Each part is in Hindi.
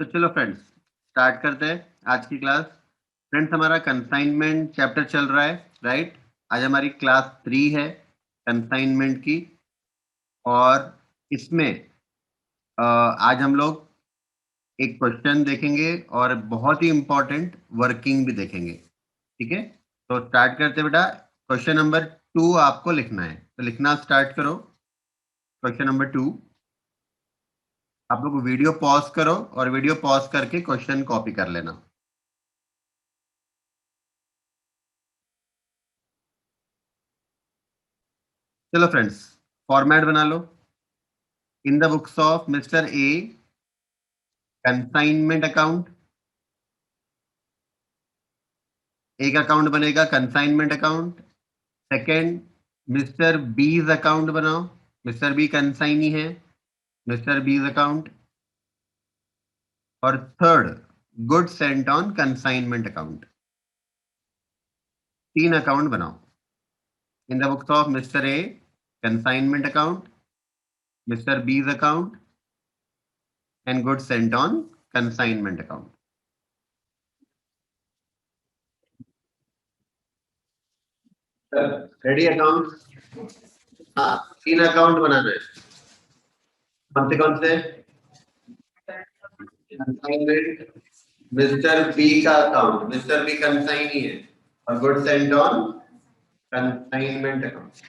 तो चलो फ्रेंड्स स्टार्ट करते हैं आज की क्लास। फ्रेंड्स हमारा कंसाइनमेंट चैप्टर चल रहा है, राइट। आज हमारी क्लास 3 है कंसाइनमेंट की, और इसमें आज हम लोग एक क्वेश्चन देखेंगे और बहुत ही इंपॉर्टेंट वर्किंग भी देखेंगे। ठीक है, तो स्टार्ट करते बेटा। क्वेश्चन नंबर 2 आपको लिखना है, तो लिखना स्टार्ट करो। क्वेश्चन नंबर 2, आप लोग वीडियो पॉज करो और वीडियो पॉज करके क्वेश्चन कॉपी कर लेना। चलो फ्रेंड्स फॉर्मेट बना लो। In the books of mister A consignment account, एक अकाउंट बनेगा consignment account. Second, mister B's account बनाओ। मिस्टर बी कंसाइनी है, मिस्टर बीज अकाउंट। और third, good sent on consignment account. 3 account बनाओ। In the books of mister A consignment account, mister B's account and good sent on consignment account. Ready account? हाँ, 3 अकाउंट बनाना है। कौन से? कंसाइनमेंट, मिस्टर बी का अकाउंट, मिस्टर बी कंसाइन ही है, और good sent on consignment account.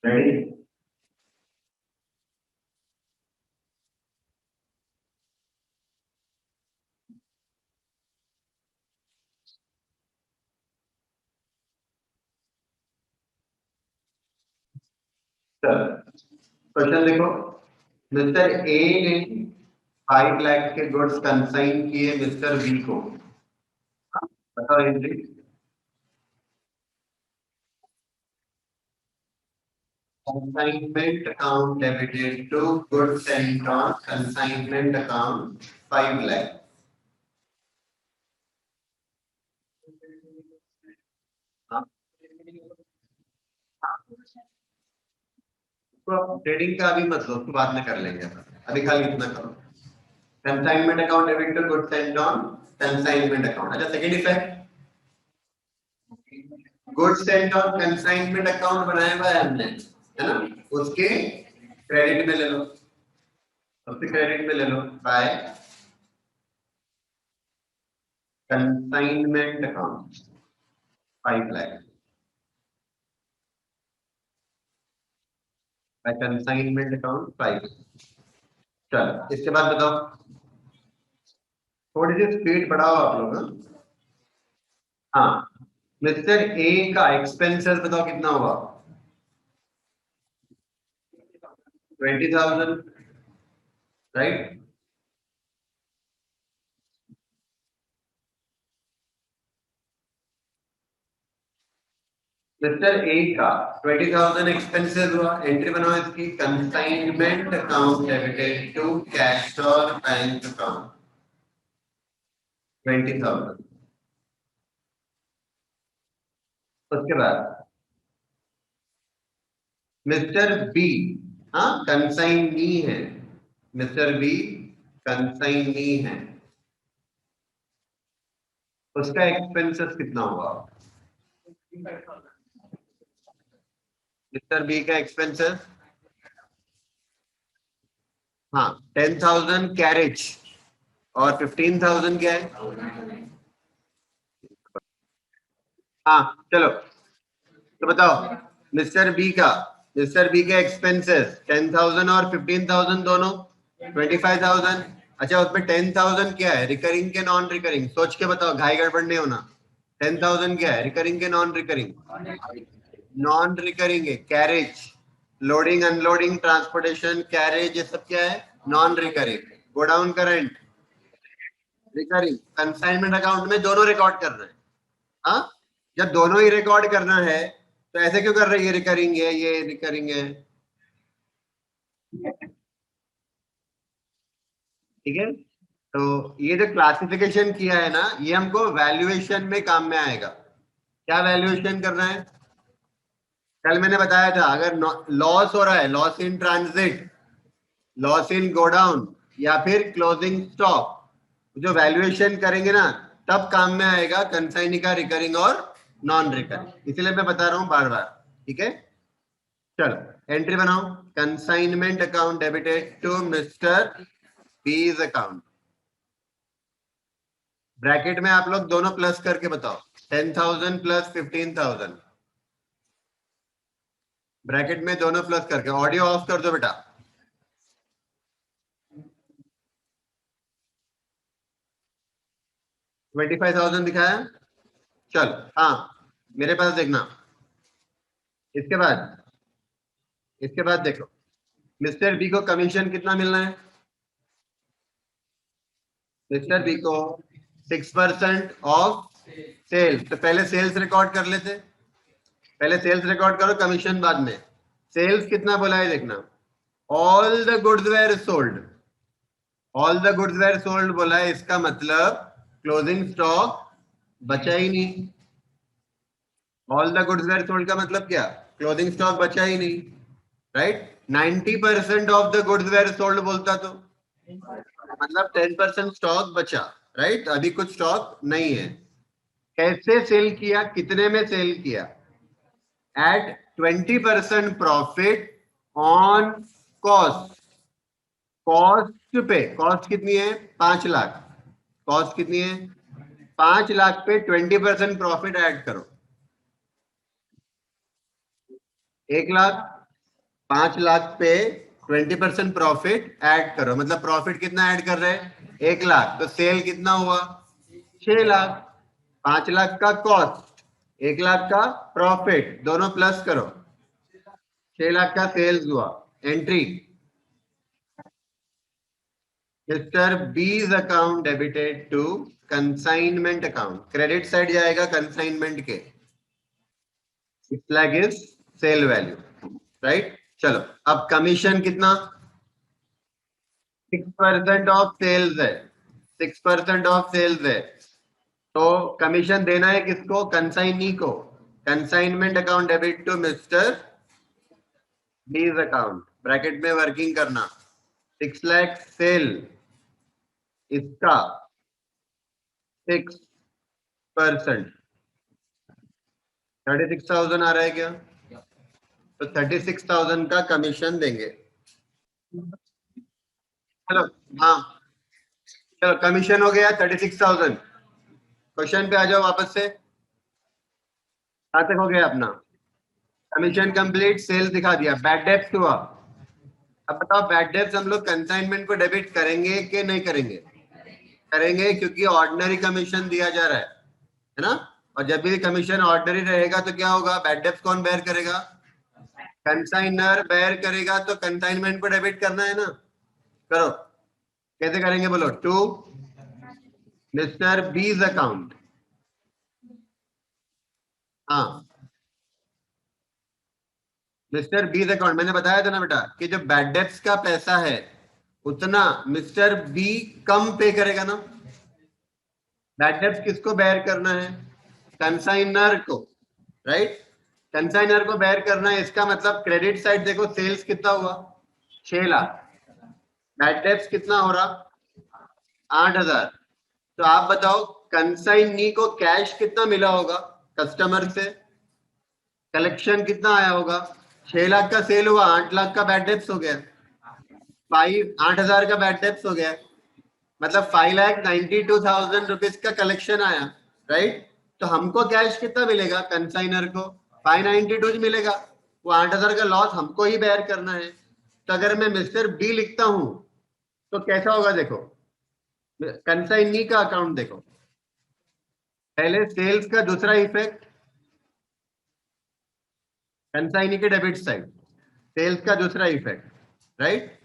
Ready? Question देखो। मिस्टर ए ने 5 लाख के गुड्स कंसाइन किए मिस्टर बी को। बताओ entry. Consignment account debited to good sent on consignment account 5 lakh. तो ट्रेडिंग का अभी मत लो, उसको बाद में कर लेंगे अपन। अभी खाली इतना करो। Consignment account debit to good sent on consignment account. अच्छा, second effect, good sent on consignment account बनाया हुआ है हमने, है ना, उसके क्रेडिट में ले लो, उसके क्रेडिट में ले लो by consignment account 5 lakh, by consignment account 5 lakh. चलो इसके बाद बताओ, थोड़ी सी स्पीड बढ़ाओ आप लोग। हाँ, मिस्टर ए का एक्सपेंसेस बताओ कितना हुआ? 20,000, राइट। मिस्टर ए का 20,000 एक्सपेंसेस हुआ, एंट्री बनाओ इसकी। Consignment account debited to cash और बैंक अकाउंट 20,000। उसके बाद मिस्टर बी, हाँ कंसाइनी है, मिस्टर बी कंसाइनी है, उसका एक्सपेंसेस कितना हुआ? मिस्टर बी का एक्सपेंसेस, हाँ 10,000 कैरेज और 15,000 क्या है? हाँ चलो, तो बताओ मिस्टर बी के एक्सपेंसेस 10,000 और 15,000 दोनों 25,000। अच्छा, उसमें 10,000 क्या है, रिकरिंग के नॉन रिकरिंग? सोच के बताओ, घाई गड़बड़ नहीं होना। 10,000 क्या है, रिकरिंग के नॉन रिकरिंग? नॉन रिकरिंग है, carriage, loading unloading transportation carriage, ये सब क्या है, नॉन रिकरिंग। गोडाउन का रेंट रिकरिंग। कंसाइनमेंट अकाउंट में दोनों रिकॉर्ड कर रहे हैं। हाँ, जब दोनों ही रिकॉर्ड करना है तो ऐसे क्यों कर रही है, रिकरिंग है ये रिकरिंग है, ठीक है। तो ये जो क्लासिफिकेशन किया है ना, ये हमको वैल्यूएशन में काम में आएगा। क्या वैल्यूएशन करना है? कल मैंने बताया था, अगर लॉस हो रहा है, loss in transit, loss in godown, या फिर क्लोजिंग स्टॉक, जो वैल्यूएशन करेंगे ना, तब काम में आएगा कंसाइनी का रिकरिंग और नॉन रिकरिंग। इसलिए मैं बता रहा हूं बार बार, ठीक है। चलो एंट्री बनाओ, consignment account debited to mister B's account. Bracket में आप लोग दोनों प्लस करके बताओ, 10,000 प्लस 15,000। ब्रैकेट में दोनों प्लस करके, ऑडियो ऑफ कर दो बेटा। 25,000 दिखाया। चल, हाँ, मेरे पास देखना। इसके बाद इसके बाद देखो, मिस्टर बी को कमीशन कितना मिलना है? मिस्टर बी को 6% ऑफ सेल्स। तो पहले सेल्स रिकॉर्ड कर लेते, पहले सेल्स रिकॉर्ड करो, कमीशन बाद में। सेल्स कितना बोला है देखना, all the goods were sold. All the goods were sold बोला है, इसका मतलब क्लोजिंग स्टॉक बचा ही नहीं। All the goods were sold का मतलब क्या, क्लोजिंग स्टॉक बचा ही नहीं, right. 90% of the goods were sold बोलता तो मतलब 10% स्टॉक बचा, राइट। अभी कुछ स्टॉक नहीं है। कैसे सेल किया, कितने में सेल किया? At 20% profit on cost. Cost पे, कॉस्ट कितनी है, 5 लाख। कॉस्ट कितनी है, 5 लाख पे 20% प्रॉफिट ऐड करो, 1 लाख। 5 लाख पे 20% प्रॉफिट ऐड करो, मतलब प्रॉफिट कितना ऐड कर रहे हैं, 1 लाख। तो सेल कितना हुआ, 6 लाख। 5 लाख का कॉस्ट, 1 लाख का प्रॉफिट, दोनों प्लस करो, 6 लाख का सेल्स हुआ। Entry, mister B's account debited to consignment account. Credit side जाएगा कंसाइनमेंट के, 6 lakh is sale value, right. चलो, अब कमीशन कितना, 6% ऑफ सेल्स है, 6% ऑफ सेल्स है। तो कमीशन देना है किसको, कंसाइनी को। Consignment account debit to mister B's account, bracket में वर्किंग करना। 6 लाख सेल, इसका 6%, 36,000 आ रहा है क्या? तो 36,000 का कमीशन देंगे। चलो, हाँ, चलो कमीशन हो गया 36,000। क्वेश्चन पे आ जाओ वापस से, कहाँ तक हो गया अपना? कमीशन कंप्लीट, सेल दिखा दिया, बैड डेब्ट हुआ। अब बताओ, बैड डेब्ट हम लोग कंसाइनमेंट को डेबिट करेंगे कि नहीं करेंगे? करेंगे, क्योंकि ऑर्डिनरी कमीशन दिया जा रहा है ना। और जब भी कमीशन ऑर्डिनरी रहेगा तो क्या होगा, बैड डेब्ट कौन बेयर करेगा, कंसाइनर बेयर करेगा। तो कंसाइनमेंट को डेबिट करना है ना, करो। कैसे करेंगे बोलो, टू मिस्टर बीज अकाउंट। हाँ, मिस्टर बीज अकाउंट, मैंने बताया था ना बेटा कि जो बैड डेब्ट्स का पैसा है उतना मिस्टर बी कम पे करेगा ना। बैड डेब्ट्स किसको बेयर करना है, कंसाइनर को, राइट। कंसाइनर को बेयर करना है, इसका मतलब क्रेडिट साइड देखो, सेल्स कितना हुआ, 6 लाख। बैड डेब्ट्स कितना हो रहा, 8,000। तो आप बताओ, कंसाइनी को कैश कितना मिला होगा कस्टमर से, कलेक्शन कितना आया होगा? 6 लाख का सेल हुआ, 8 लाख का बैड डेब्ट्स हो गया, 8,000 का बैड डेब्ट्स हो गया, मतलब 5,92,000 रुपीज का कलेक्शन आया, राइट। तो हमको कैश कितना मिलेगा, कंसाइनर को 592 मिलेगा। वो 8,000 का लॉस हमको ही बेयर करना है। तो अगर मैं मिस्टर बी लिखता हूं तो कैसा होगा, देखो कंसाइनी का अकाउंट देखो, पहले सेल्स का दूसरा इफेक्ट, कंसाइनी के डेबिट साइड, सेल्स का दूसरा इफेक्ट, राइट।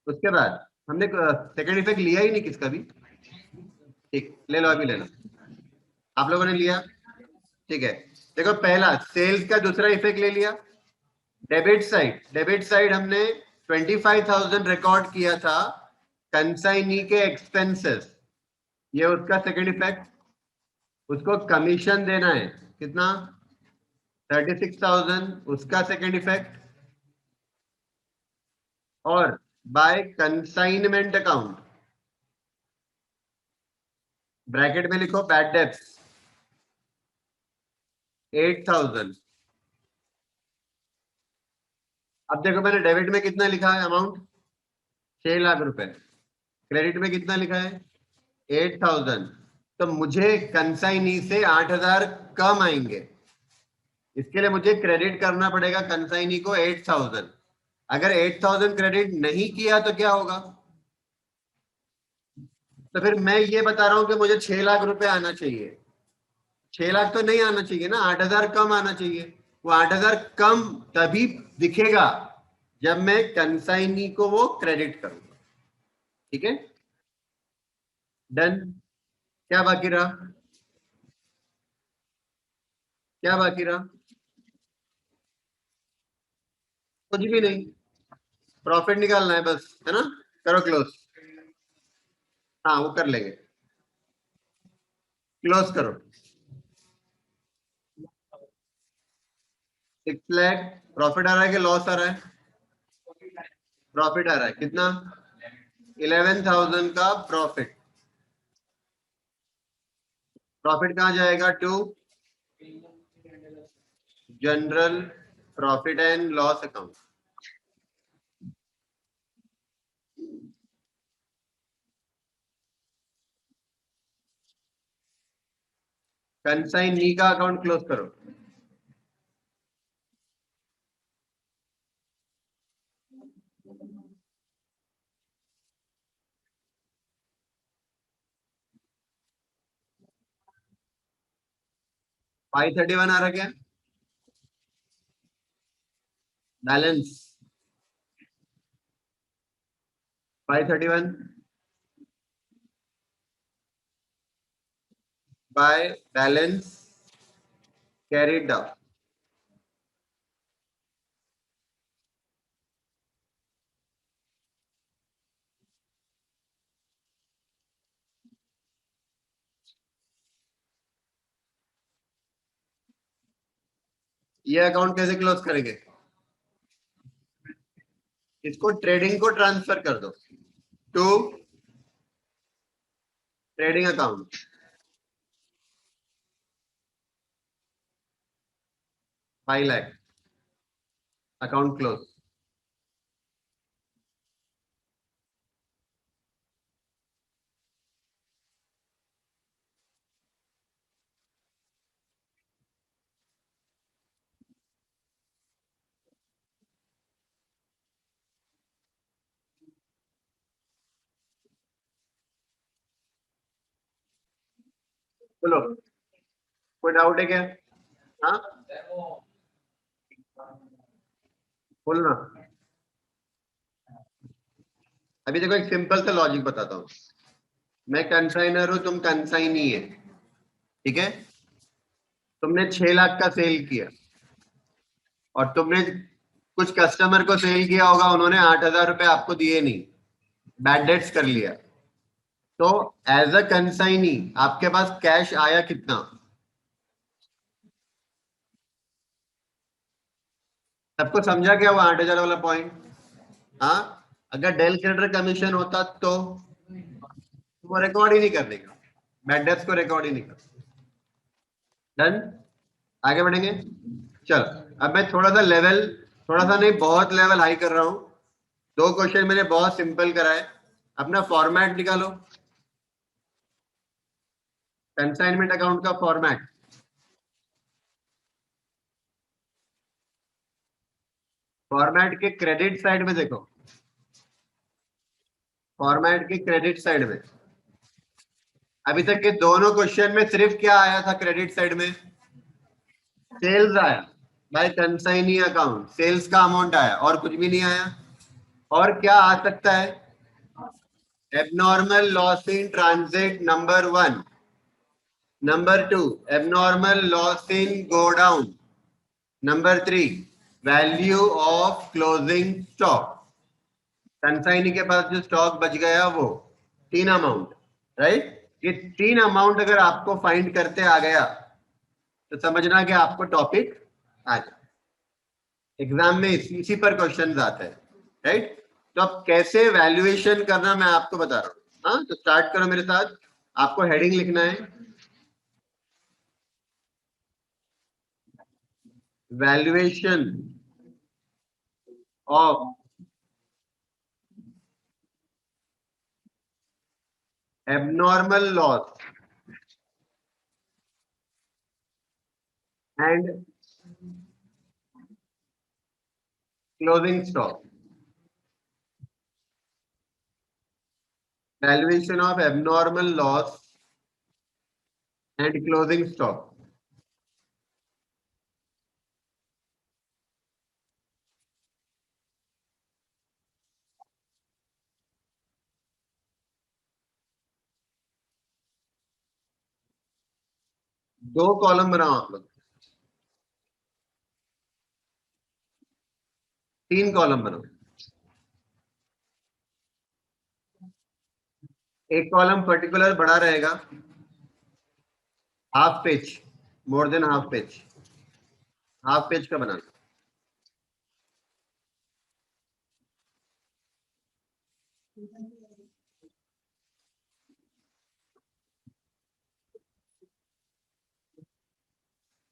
उसके बाद हमने सेकंड इफेक्ट लिया ही नहीं किसका भी, ठीक ले लो, अभी ले लो, आप लोगों ने लिया, ठीक है। देखो पहला सेल्स का दूसरा इफेक्ट ले लिया, डेबिट साइड, डेबिट साइड हमने 25,000 रिकॉर्ड किया था कंसाइनी के एक्सपेंसेस, ये उसका सेकंड इफेक्ट। उसको कमीशन देना है कितना, 36,000, उसका सेकंड इफेक्ट। और बाय कंसाइनमेंट अकाउंट, ब्रैकेट में लिखो बैड डेब्ट्स 8,000। अब देखो मैंने डेबिट में कितना लिखा है अमाउंट, 6 लाख रुपए, क्रेडिट में कितना लिखा है 8,000। तो मुझे कंसाइनी से 8,000 कम आएंगे, इसके लिए मुझे क्रेडिट करना पड़ेगा कंसाइनी को 8,000। अगर 8,000 क्रेडिट नहीं किया तो क्या होगा, तो फिर मैं ये बता रहा हूं कि मुझे 6 लाख रुपए आना चाहिए। 6 लाख तो नहीं आना चाहिए ना, 8,000 कम आना चाहिए। वो 8,000 कम तभी दिखेगा जब मैं कंसाइनी को वो क्रेडिट करूंगा, ठीक है। डन। क्या बाकी रहा, क्या बाकी रहा, कुछ भी नहीं, प्रॉफिट निकालना है बस, है ना। करो क्लोज, हाँ वो कर लेंगे, क्लोज करो। 6 लाख प्रॉफिट आ रहा है कि लॉस आ रहा है, प्रॉफिट आ रहा है कितना, 11,000 का प्रॉफिट। प्रॉफिट कहाँ जाएगा, to general profit and loss account. Consignee का अकाउंट क्लोज करो। I31 आ रहा क्या, balance 531 by balance carried down. ये अकाउंट कैसे क्लोज करेंगे, इसको ट्रेडिंग को ट्रांसफर कर दो to trading account. 5 lakh account close. बोलो, कोई डाउट है क्या, हाँ बोलना। अभी देखो एक सिंपल सा लॉजिक बताता हूँ, मैं कंसाइनर हूं, तुम कंसाइनी है, ठीक है। तुमने 6 लाख का सेल किया और तुमने कुछ कस्टमर को सेल किया होगा, उन्होंने 8,000 रुपए आपको दिए नहीं, बैड डेट्स कर लिया। तो एज अ कंसाइनी आपके पास कैश आया कितना, सबको समझा क्या वो 8,000 वाला पॉइंट, हाँ। अगर डेल क्रेडिटर कमीशन होता तो वो रिकॉर्ड ही नहीं कर देगा, बैड डेट्स को रिकॉर्ड ही नहीं कर। डन, आगे बढ़ेंगे। चल, अब मैं थोड़ा सा लेवल, थोड़ा सा नहीं बहुत लेवल हाई कर रहा हूं। 2 क्वेश्चन मैंने बहुत सिंपल कराए, अपना फॉर्मेट निकालो। कंसाइनमेंट अकाउंट का फॉर्मेट, फॉर्मेट के क्रेडिट साइड में देखो, फॉर्मेट के क्रेडिट साइड में अभी तक के दोनों क्वेश्चन में सिर्फ क्या आया था क्रेडिट साइड में? सेल्स आया बाय कंसाइनी अकाउंट, सेल्स का अमाउंट आया और कुछ भी नहीं आया। और क्या आ सकता है? Abnormal loss in transit number 1, number 2 abnormal loss in go down, number 3 value of closing stock. Consignee के पास जो स्टॉक बच गया वो 3 अमाउंट, राइट। ये 3 अमाउंट अगर आपको फाइंड करते आ गया तो समझना कि आपको टॉपिक आ जाए। एग्जाम में इसी पर क्वेश्चन आते हैं, राइट। तो अब कैसे वैल्यूएशन करना मैं आपको बता रहा हूँ। हाँ, तो स्टार्ट करो मेरे साथ। आपको हेडिंग लिखना है valuation of abnormal loss and closing stock. Valuation of abnormal loss and closing stock. दो कॉलम बनाओ आप लोग, 3 कॉलम बनाओ। एक कॉलम पर्टिकुलर बड़ा रहेगा, half page, more than half page, half page का बनाना।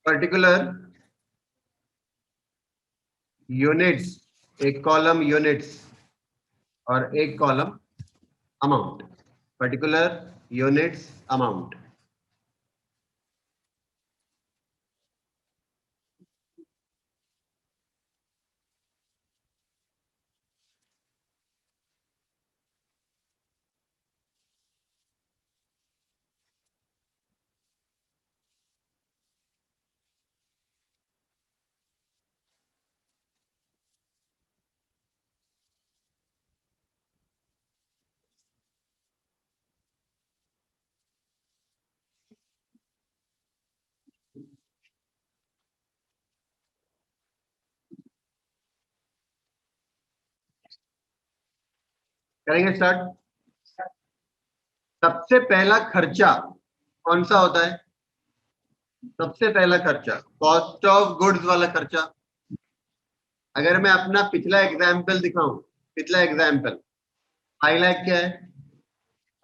पर्टिकुलर यूनिट्स, एक कॉलम यूनिट्स और एक column amount. Particular units amount. करेंगे स्टार्ट। सबसे पहला खर्चा कौन सा होता है? सबसे पहला खर्चा कॉस्ट ऑफ गुड्स वाला खर्चा। अगर मैं अपना पिछला एग्जाम्पल दिखाऊं, पिछला एग्जाम्पल 5 लाख क्या है?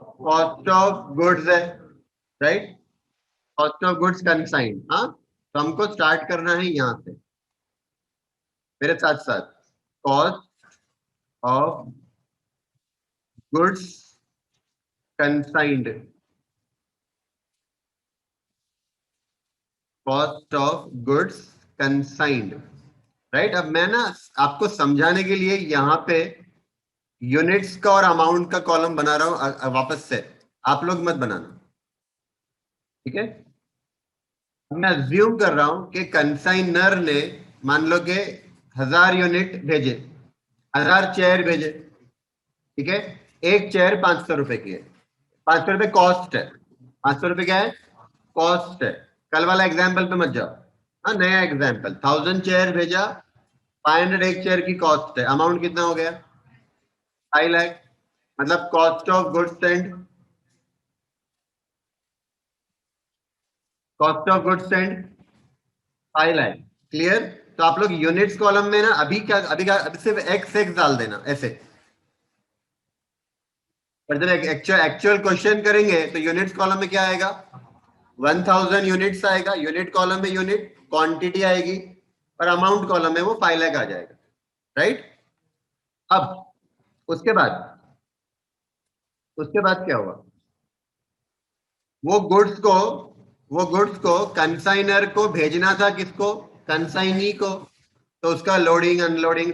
कॉस्ट ऑफ गुड्स है, right. Cost of goods consigned. हाँ, तो हमको स्टार्ट करना है यहां से मेरे साथ साथ। Cost of goods consigned, cost of goods consigned, right. अब मैं ना आपको समझाने के लिए यहाँ पे यूनिट्स का और अमाउंट का कॉलम बना रहा हूं वापस से, आप लोग मत बनाना, ठीक है। मैं अज्यूम कर रहा हूं कि कंसाइनर ने मान लो कि 1000 यूनिट भेजे, 1000 चेयर भेजे, ठीक है। एक चेयर 500 रुपए की है, 500 रुपए कॉस्ट है। 500 रुपए क्या है? कॉस्ट है। कल वाला एग्जाम्पल पे मत जाओ। हाँ, नया एग्जाम्पल 1000 चेयर भेजा, 500 एक चेयर की कॉस्ट है। अमाउंट कितना हो गया? 5 लाख। मतलब cost of goods and, cost of goods and 5 lakh. Clear? तो आप लोग यूनिट्स कॉलम में ना अभी सिर्फ एक्स एक्स डाल देना ऐसे। पर जब एक्चुअल एक्चुअल क्वेश्चन करेंगे तो यूनिट्स कॉलम में क्या आएगा? 1000 यूनिट्स आएगा। यूनिट कॉलम में यूनिट क्वांटिटी आएगी और अमाउंट कॉलम में वो 5 लाख आ जाएगा, राइट। अब उसके बाद क्या हुआ? वो गुड्स को कंसाइनर को भेजना था, किसको? कंसाइनी को। तो उसका लोडिंग, अनलोडिंग,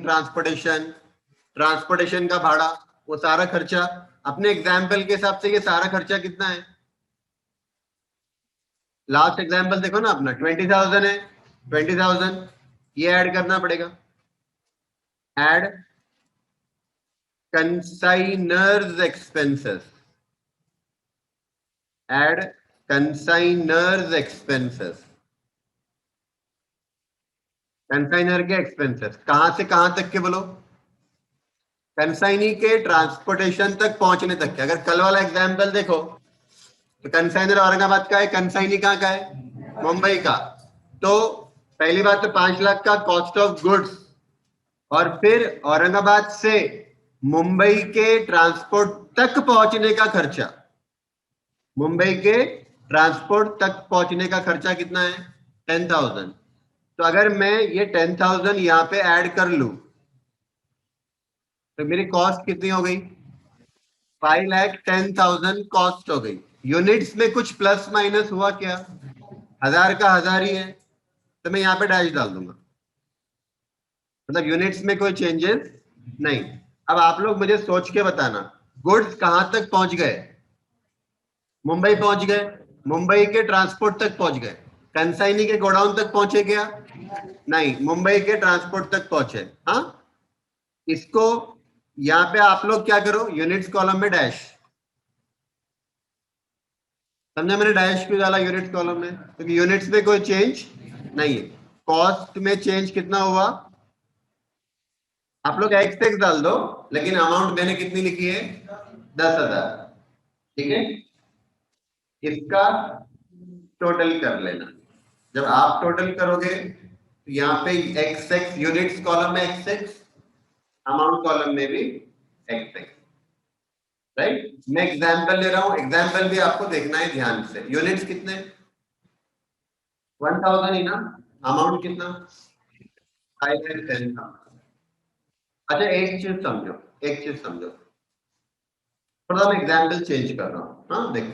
ट्रांसपोर्टेशन का भाड़ा, वो सारा खर्चा। अपने एग्जाम्पल के हिसाब से ये सारा खर्चा कितना है? लास्ट एग्जाम्पल देखो ना अपना, 20,000 है। 20,000 ये ऐड करना पड़ेगा। Add consignor's expenses, add consignor's expenses. Consignor के एक्सपेंसेस कहां से कहां तक के बोलो? कंसाइनी के ट्रांसपोर्टेशन तक पहुंचने तक के। अगर कल वाला एग्जाम्पल देखो तो कंसाइनर औरंगाबाद का है, कंसाइनी कहाँ का है? मुंबई का। तो पहली बात तो 5 लाख का कॉस्ट ऑफ गुड्स, और फिर औरंगाबाद से मुंबई के ट्रांसपोर्ट तक पहुंचने का खर्चा। मुंबई के ट्रांसपोर्ट तक पहुंचने का खर्चा कितना है? 10,000। तो अगर मैं ये 10,000 यहां पे ऐड कर लूं तो मेरी कॉस्ट कितनी हो गई? 5,10,000 कॉस्ट हो गई। यूनिट्स में कुछ प्लस माइनस हुआ क्या? 1,000 का 1,000 ही है, तो मैं यहाँ पे डैश डाल दूंगा। मतलब यूनिट्स में कोई चेंजेस नहीं। अब आप लोग मुझे सोच के बताना, गुड्स कहां तक पहुंच गए? मुंबई पहुंच गए, मुंबई के ट्रांसपोर्ट तक पहुंच गए। कंसाइनी के गोडाउन तक पहुंचे क्या? नहीं, मुंबई के ट्रांसपोर्ट तक पहुंचे। हाँ, इसको यहाँ पे आप लोग क्या करो, यूनिट्स कॉलम में डैश। समझा मैंने डैश क्यों डाला यूनिट्स कॉलम में? क्योंकि यूनिट्स में कोई चेंज नहीं है। कॉस्ट में चेंज कितना हुआ? आप लोग एक्स एक्स डाल दो, लेकिन अमाउंट मैंने कितनी लिखी है? 10,000। ठीक है, इसका टोटल कर लेना। जब आप टोटल करोगे तो यहाँ पे एक्स एक्स, यूनिट्स कॉलम में एक्स एक्स, अमाउंट कॉलम में भी एक्स एक्स। राइट, मैं एग्जाम्पल ले रहा हूं, एग्जाम्पल भी आपको देखना है ध्यान से। यूनिट्स कितने? 1,000 ही ना। अमाउंट कितना? 510 था। अच्छा, एक चीज समझो, एक चीज समझो, थोड़ा मैं एग्जाम्पल चेंज कर रहा हूँ। हाँ देखो,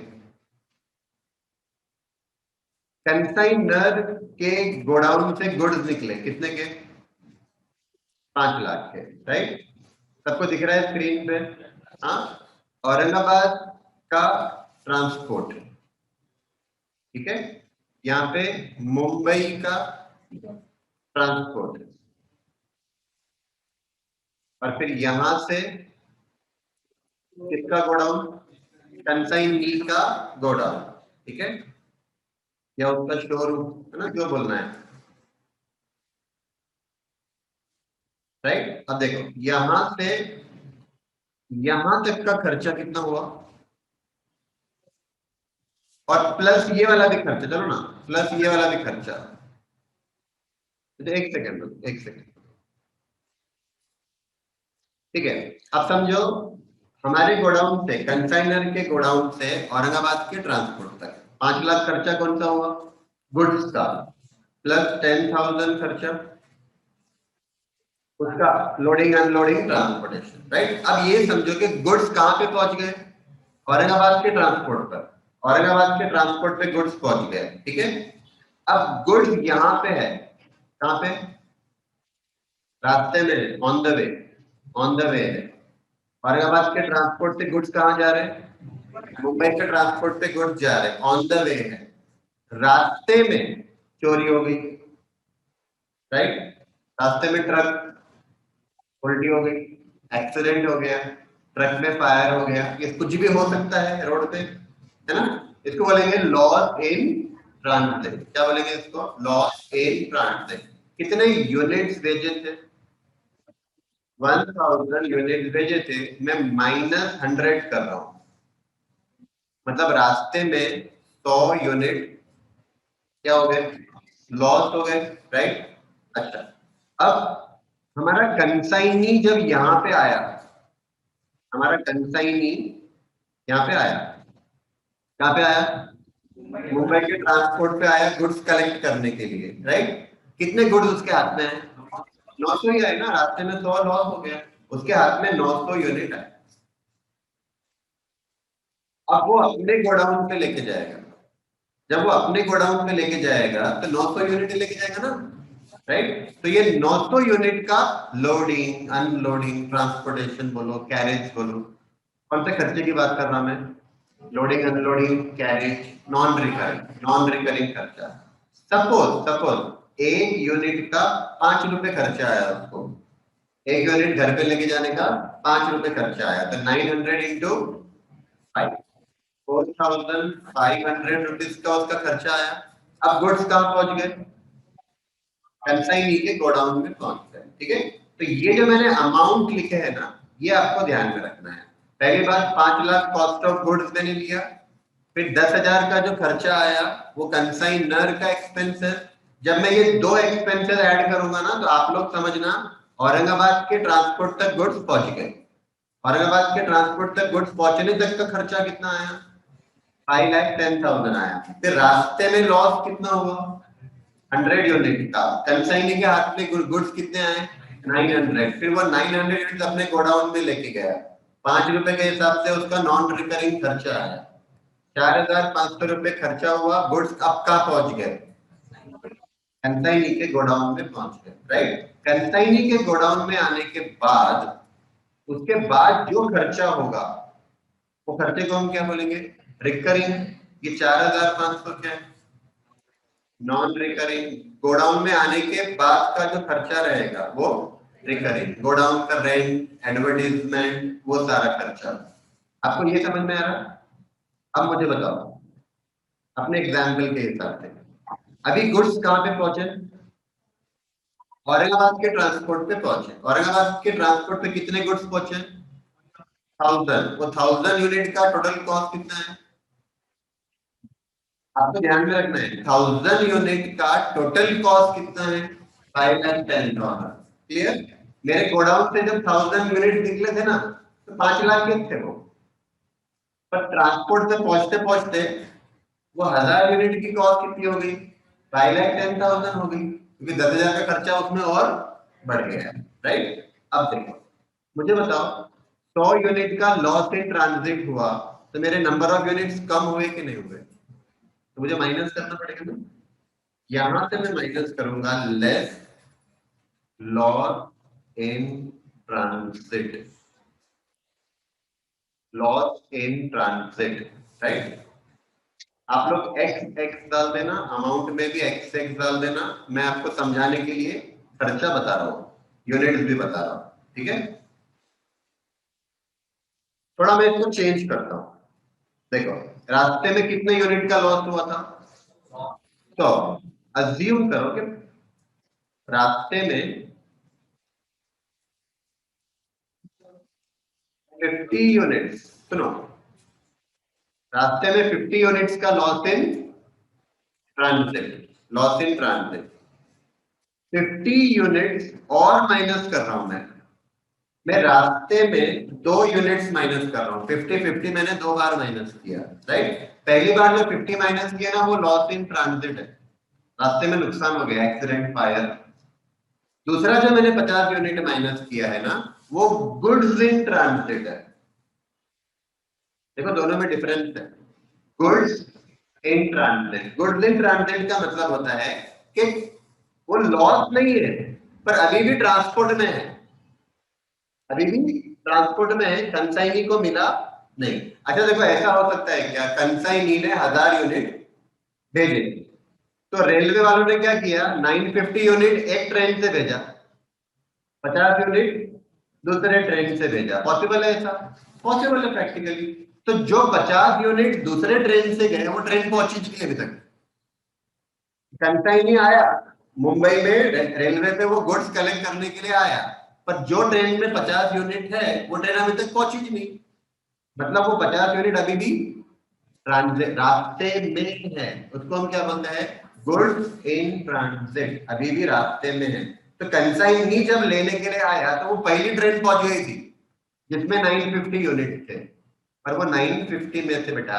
कंसाइनर के गोडाउन से गुड्स निकले कितने के? 5 लाख के। राइट, सबको दिख रहा है स्क्रीन पे? हाँ, औरंगाबाद का ट्रांसपोर्ट, ठीक है, यहाँ पे मुंबई का ट्रांसपोर्ट, और फिर यहां से किसका गोडाउन? कंसाइनी का गोडाउन। ठीक है, या उसका शोरूम, है ना, जो बोलना है। राइट, अब देखो यहां से यहां तक का खर्चा कितना हुआ, और प्लस ये वाला भी खर्चा, चलो ना, प्लस ये वाला भी खर्चा। तो एक सेकेंड, एक सेकेंड। ठीक है, अब समझो, हमारे गोडाउन से, कंसाइनर के गोडाउन से औरंगाबाद के ट्रांसपोर्ट तक 5 लाख खर्चा कौन सा हुआ? गुड्स का, प्लस 10,000 खर्चा उसका लोडिंग, अनलोडिंग, ट्रांसपोर्टेशन। राइट, अब ये समझो कि गुड्स कहां पे पहुंच गए? औरंगाबाद के ट्रांसपोर्ट पर। औरंगाबाद के ट्रांसपोर्ट पे गुड्स पहुंच गए। ठीक है, अब गुड्स यहां पे है, कहां पे? रास्ते में, on the way, on the way है। औरंगाबाद के ट्रांसपोर्ट से गुड्स कहां जा रहे हैं? मुंबई के ट्रांसपोर्ट पे गुड्स जा रहे हैं, ऑन द वे है। रास्ते में चोरी हो गई। राइट, रास्ते में ट्रक उल्टी हो गई, एक्सीडेंट हो गया, ट्रक में फायर हो गया, ये कुछ भी हो सकता है रोड पे, है ना। इसको बोलेंगे लॉस इन ट्रांजिट। क्या बोलेंगे इसको? Loss in transit. कितने यूनिट्स भेजे थे? 1,000 यूनिट भेजे थे, मैं -100 कर रहा हूं। मतलब रास्ते में 100 यूनिट क्या हो गए? लॉस हो गए। राइट, अच्छा, अब हमारा कंसाइनी जब यहां पे आया, हमारा कंसाइनी यहाँ पे आया, कहाँ पे आया? मुंबई के ट्रांसपोर्ट पे आया गुड्स कलेक्ट करने के लिए। राइट, कितने गुड्स उसके हाथ में है? 900 ही आए ना, रास्ते में 100 लॉस हो गया, उसके हाथ में 900 यूनिट है। अब वो अपने गोडाउन पे लेके जाएगा। जब वो अपने गोडाउन में लेके जाएगा तो 900 यूनिट लेके जाएगा ना, राइट। तो ये 900 यूनिट का लोडिंग, अनलोडिंग, ट्रांसपोर्टेशन बोलो, कैरेज बोलो, कौन से खर्चे की बात कर रहा मैं? Loading, unloading, carriage, non recurring खर्चा। सपोज सपोज एक यूनिट का 5 रुपए खर्चा आया उसको, एक यूनिट घर पे लेके जाने का 5 रुपए खर्चा आया, तो 900 इंटू 5, 4500 रुपीज का उसका खर्चा आया। अब गुड्स कहाँ पहुंच गए? कंसाइनी के गोडाउन में पहुंच गए, ठीक है। तो ये जो मैंने अमाउंट लिखे है ना, ये आपको ध्यान में रखना है। पहली बात, 5 लाख कॉस्ट ऑफ गुड्स मैंने लिया, फिर 10,000 का जो खर्चा आया वो कंसाइनर का एक्सपेंस है। जब मैं ये दो एक्सपेंसेस ऐड करूंगा ना, तो आप लोग समझना औरंगाबाद के ट्रांसपोर्ट तक गुड्स पहुंच गए। औरंगाबाद के ट्रांसपोर्ट तक गुड्स पहुंचने तक का खर्चा कितना आया? 5,10,000 आया। फिर रास्ते में लॉस कितना हुआ? 100 यूनिट का। कंसाइनी के हाथ में गुड्स कितने आए? 900। फिर वो 900 यूनिट अपने गोडाउन में लेके गया, 5 रुपए के हिसाब से उसका नॉन रिकरिंग खर्चा आया, 4,500 रुपए खर्चा हुआ। गुड्स अब कहाँ पहुंच गए? कंसाइनी के गोडाउन में पहुंच गए, राइट। कंसाइनी के गोडाउन में आने के बाद, उसके बाद जो खर्चा होगा वो खर्चे को हम क्या बोलेंगे? रिकरिंग। ये 4,500 क्या है? Non recurring. गोडाउन में आने के बाद का जो खर्चा रहेगा वो रिकरिंग, गोडाउन का रेंट, एडवर्टीजमेंट, वो सारा खर्चा। आपको ये समझ में आ रहा? अब मुझे बताओ अपने एग्जाम्पल के हिसाब से, अभी गुड्स कहाँ पे पहुंचे? औरंगाबाद के ट्रांसपोर्ट पे पहुंचे। औरंगाबाद के ट्रांसपोर्ट पे कितने गुड्स पहुंचे? 1000। वो 1000 यूनिट का टोटल कॉस्ट कितना है? आपको ध्यान में रखना है, 1000 यूनिट का टोटल कॉस्ट कितना है? 5,10,000। क्लियर? मेरे गोडाउन से जब 1000 यूनिट निकले थे ना, तो 5 लाख के थे वो, पर ट्रांसपोर्ट से पहुंचते पहुंचते वो 1000 यूनिट की कॉस्ट कितनी हो गई? 5,10,000 हो गई, क्योंकि 10,000 का खर्चा उसमें और बढ़ गया, राइट। अब देखो, मुझे बताओ 100 यूनिट का लॉस इन ट्रांजिट हुआ, तो मेरे नंबर ऑफ यूनिट्स कम हुए कि नहीं हुए? तो मुझे माइनस करना पड़ेगा ना। यहां से मैं माइनस करूंगा less loss in transit, loss in transit, right. आप लोग एक्स एक्स डाल देना, अमाउंट में भी एक्स एक्स डाल देना। मैं आपको समझाने के लिए खर्चा बता रहा हूँ, यूनिट्स भी बता रहा हूँ, ठीक है। थोड़ा मैं इसको चेंज करता हूँ। देखो, रास्ते में कितने यूनिट का लॉस हुआ था? तो अज्यूम करो कि रास्ते में 50 यूनिट्स, सुनो, रास्ते में 50 यूनिट्स का loss in transit, loss in transit 50 units, और माइनस कर रहा हूं मैं रास्ते में 2 यूनिट्स माइनस कर रहा हूं। 50-50 मैंने 2 बार माइनस किया, राइट। पहली बार जो 50 माइनस किया ना, वो लॉस इन ट्रांजिट है, रास्ते में नुकसान हो गया, एक्सीडेंट, फायर। दूसरा जो मैंने 50 यूनिट माइनस किया है ना, वो गुड्स इन ट्रांजिट है। देखो दोनों में डिफरेंस है। Goods in transit, goods in transit का मतलब होता है कि वो लॉस नहीं है, पर अभी भी ट्रांसपोर्ट में है, अभी भी ट्रांसपोर्ट में है, कंसाइनी को मिला नहीं। अच्छा देखो, ऐसा हो सकता है क्या, कंसाइनी ने 1000 यूनिट भेजे, तो रेलवे वालों ने क्या किया, 950 यूनिट एक ट्रेन से भेजा, 50 यूनिट दूसरे ट्रेन से भेजा। पॉसिबल है ऐसा? पॉसिबल है प्रैक्टिकली। तो जो 50 यूनिट दूसरे ट्रेन से गए, वो ट्रेन पहुंची नहीं अभी तक। कंसाइनी आया मुंबई में, रेलवे पे वो गुड्स कलेक्ट करने के लिए आया, पर जो ट्रेन में 50 यूनिट है, वो ट्रेन अभी तक पहुंची ही नहीं। मतलब वो 50 यूनिट अभी भी ट्रांजिट, रास्ते में है, उसको हम क्या बोलते हैं? गुड्स इन ट्रांजिट, अभी भी रास्ते में है। तो कंसाइनी जब लेने के लिए आया, तो वो पहली ट्रेन पहुंच गई थी जिसमें 950 यूनिट थे, पर वो 950 में से बेटा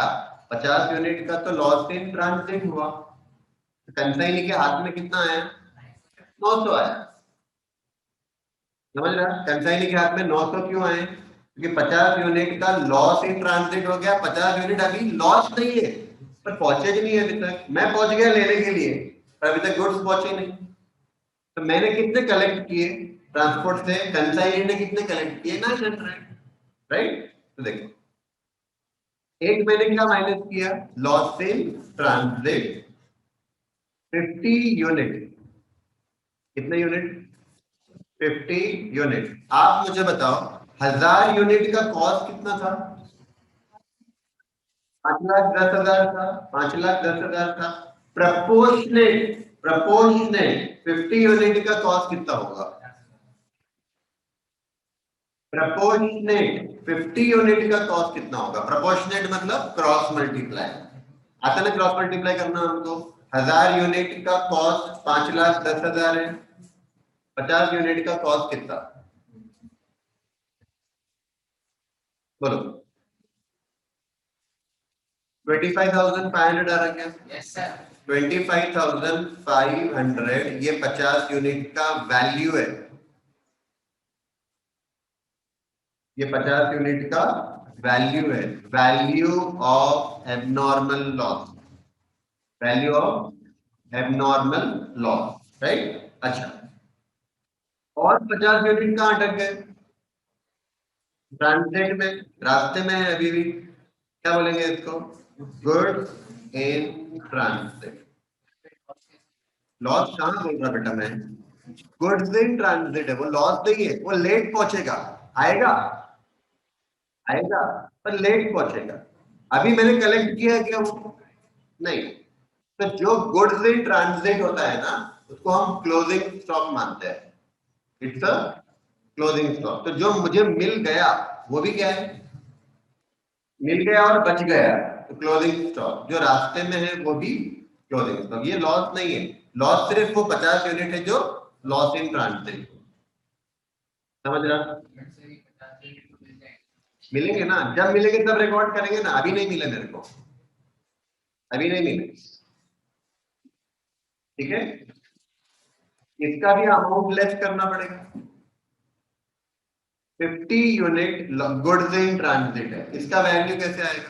50 यूनिट का तो लॉस इन ट्रांजिट हुआ। तो कंसाइनी के हाथ में कितना आया? 900 आया। समझ रहा? कंसाइनी के हाथ में 900 क्यों आए? क्योंकि 50 यूनिट का लॉस इन ट्रांजिट हो गया। 50 यूनिट अभी लॉस नहीं है, पर पहुंचे नहीं अभी तक। मैं पहुंच गया लेने के लिए, पर अभी तक गुड्स पहुंचे नहीं। तो मैंने कितने कलेक्ट किए ट्रांसपोर्ट से? कंसाइनर ने कितने कलेक्ट किए? 900, राइट। तो देखो, एक मैंने क्या माइनस किया? Loss in transit 50 unit. कितने यूनिट? 50 यूनिट। आप मुझे बताओ 1000 यूनिट का कॉस्ट कितना था? 5,10,000 था। 5,10,000 था। प्रपोर्शनेट, प्रपोर्शनेट 50 यूनिट का कॉस्ट कितना होगा? प्रपोर्शनेट 50 यूनिट का कॉस्ट कितना होगा? प्रपोर्शनेट मतलब क्रॉस मल्टीप्लाई। आता ना क्रॉस मल्टीप्लाई करना हमको। 1000 यूनिट का कॉस्ट 5,10,000 है। 50 यूनिट का कॉस्ट कितना? बोलो। 25,500 आ रहा क्या? Yes sir. 25,500 ये 50 यूनिट का वैल्यू है। ये 50 यूनिट का वैल्यू है। Value of abnormal loss. Value of abnormal loss, right. अच्छा, और 50 यूनिट कहाँ अटक गए? ट्रांजिट में, रास्ते में है अभी भी। क्या बोलेंगे इसको? Goods in transit. लॉस कहाँ बोल रहा बेटा मैं? गुड्स इन ट्रांजिट है, वो लॉस नहीं है। वो लेट पहुंचेगा, आएगा, आएगा, पर लेट पहुंचेगा। अभी मैंने कलेक्ट किया क्या वो? नहीं। तो जो गुड्स इन ट्रांजिट होता है ना, उसको हम क्लोजिंग स्टॉक मानते हैं। It's a closing stock. तो जो मुझे मिल गया वो भी क्या है? मिल गया और बच गया, तो क्लोजिंग स्टॉक। जो रास्ते में है वो भी क्लोजिंग स्टॉक। ये लॉस नहीं है। लॉस सिर्फ वो 50 यूनिट है जो लॉस इन ट्रांजिट। समझ रहा? मिलेंगे ना, जब मिलेंगे तब रिकॉर्ड करेंगे ना। अभी नहीं मिले मेरे को, अभी नहीं मिले। ठीक है, इसका भी अमाउंट लेस करना पड़ेगा। 50 यूनिट गुड्स इन ट्रांजिट है, इसका वैल्यू कैसे आएगा?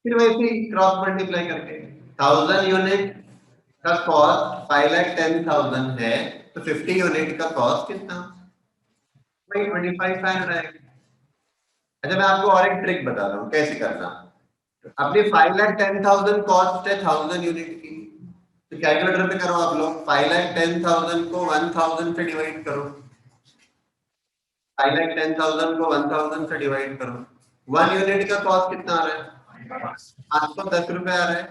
फिर वैसे ही क्रॉस मल्टीप्लाई करके। 1000 यूनिट का कॉस्ट 5,10,000 है, तो 50 यूनिट का कॉस्ट कितना? वही 25,500 आएगा। अच्छा, मैं आपको और एक ट्रिक बताता हूँ कैसे करना। अपनी 5,10,000 कॉस्ट है 1000 यूनिट की, तो कैलकुलेटर पे करो आप लोग। 5,10,000 को 1000 से डिवाइड करो। 5,10,000 को 1000 से डिवाइड करो। 1 यूनिट का कॉस्ट कितना आ रहा है? 510 रुपए आ रहा है।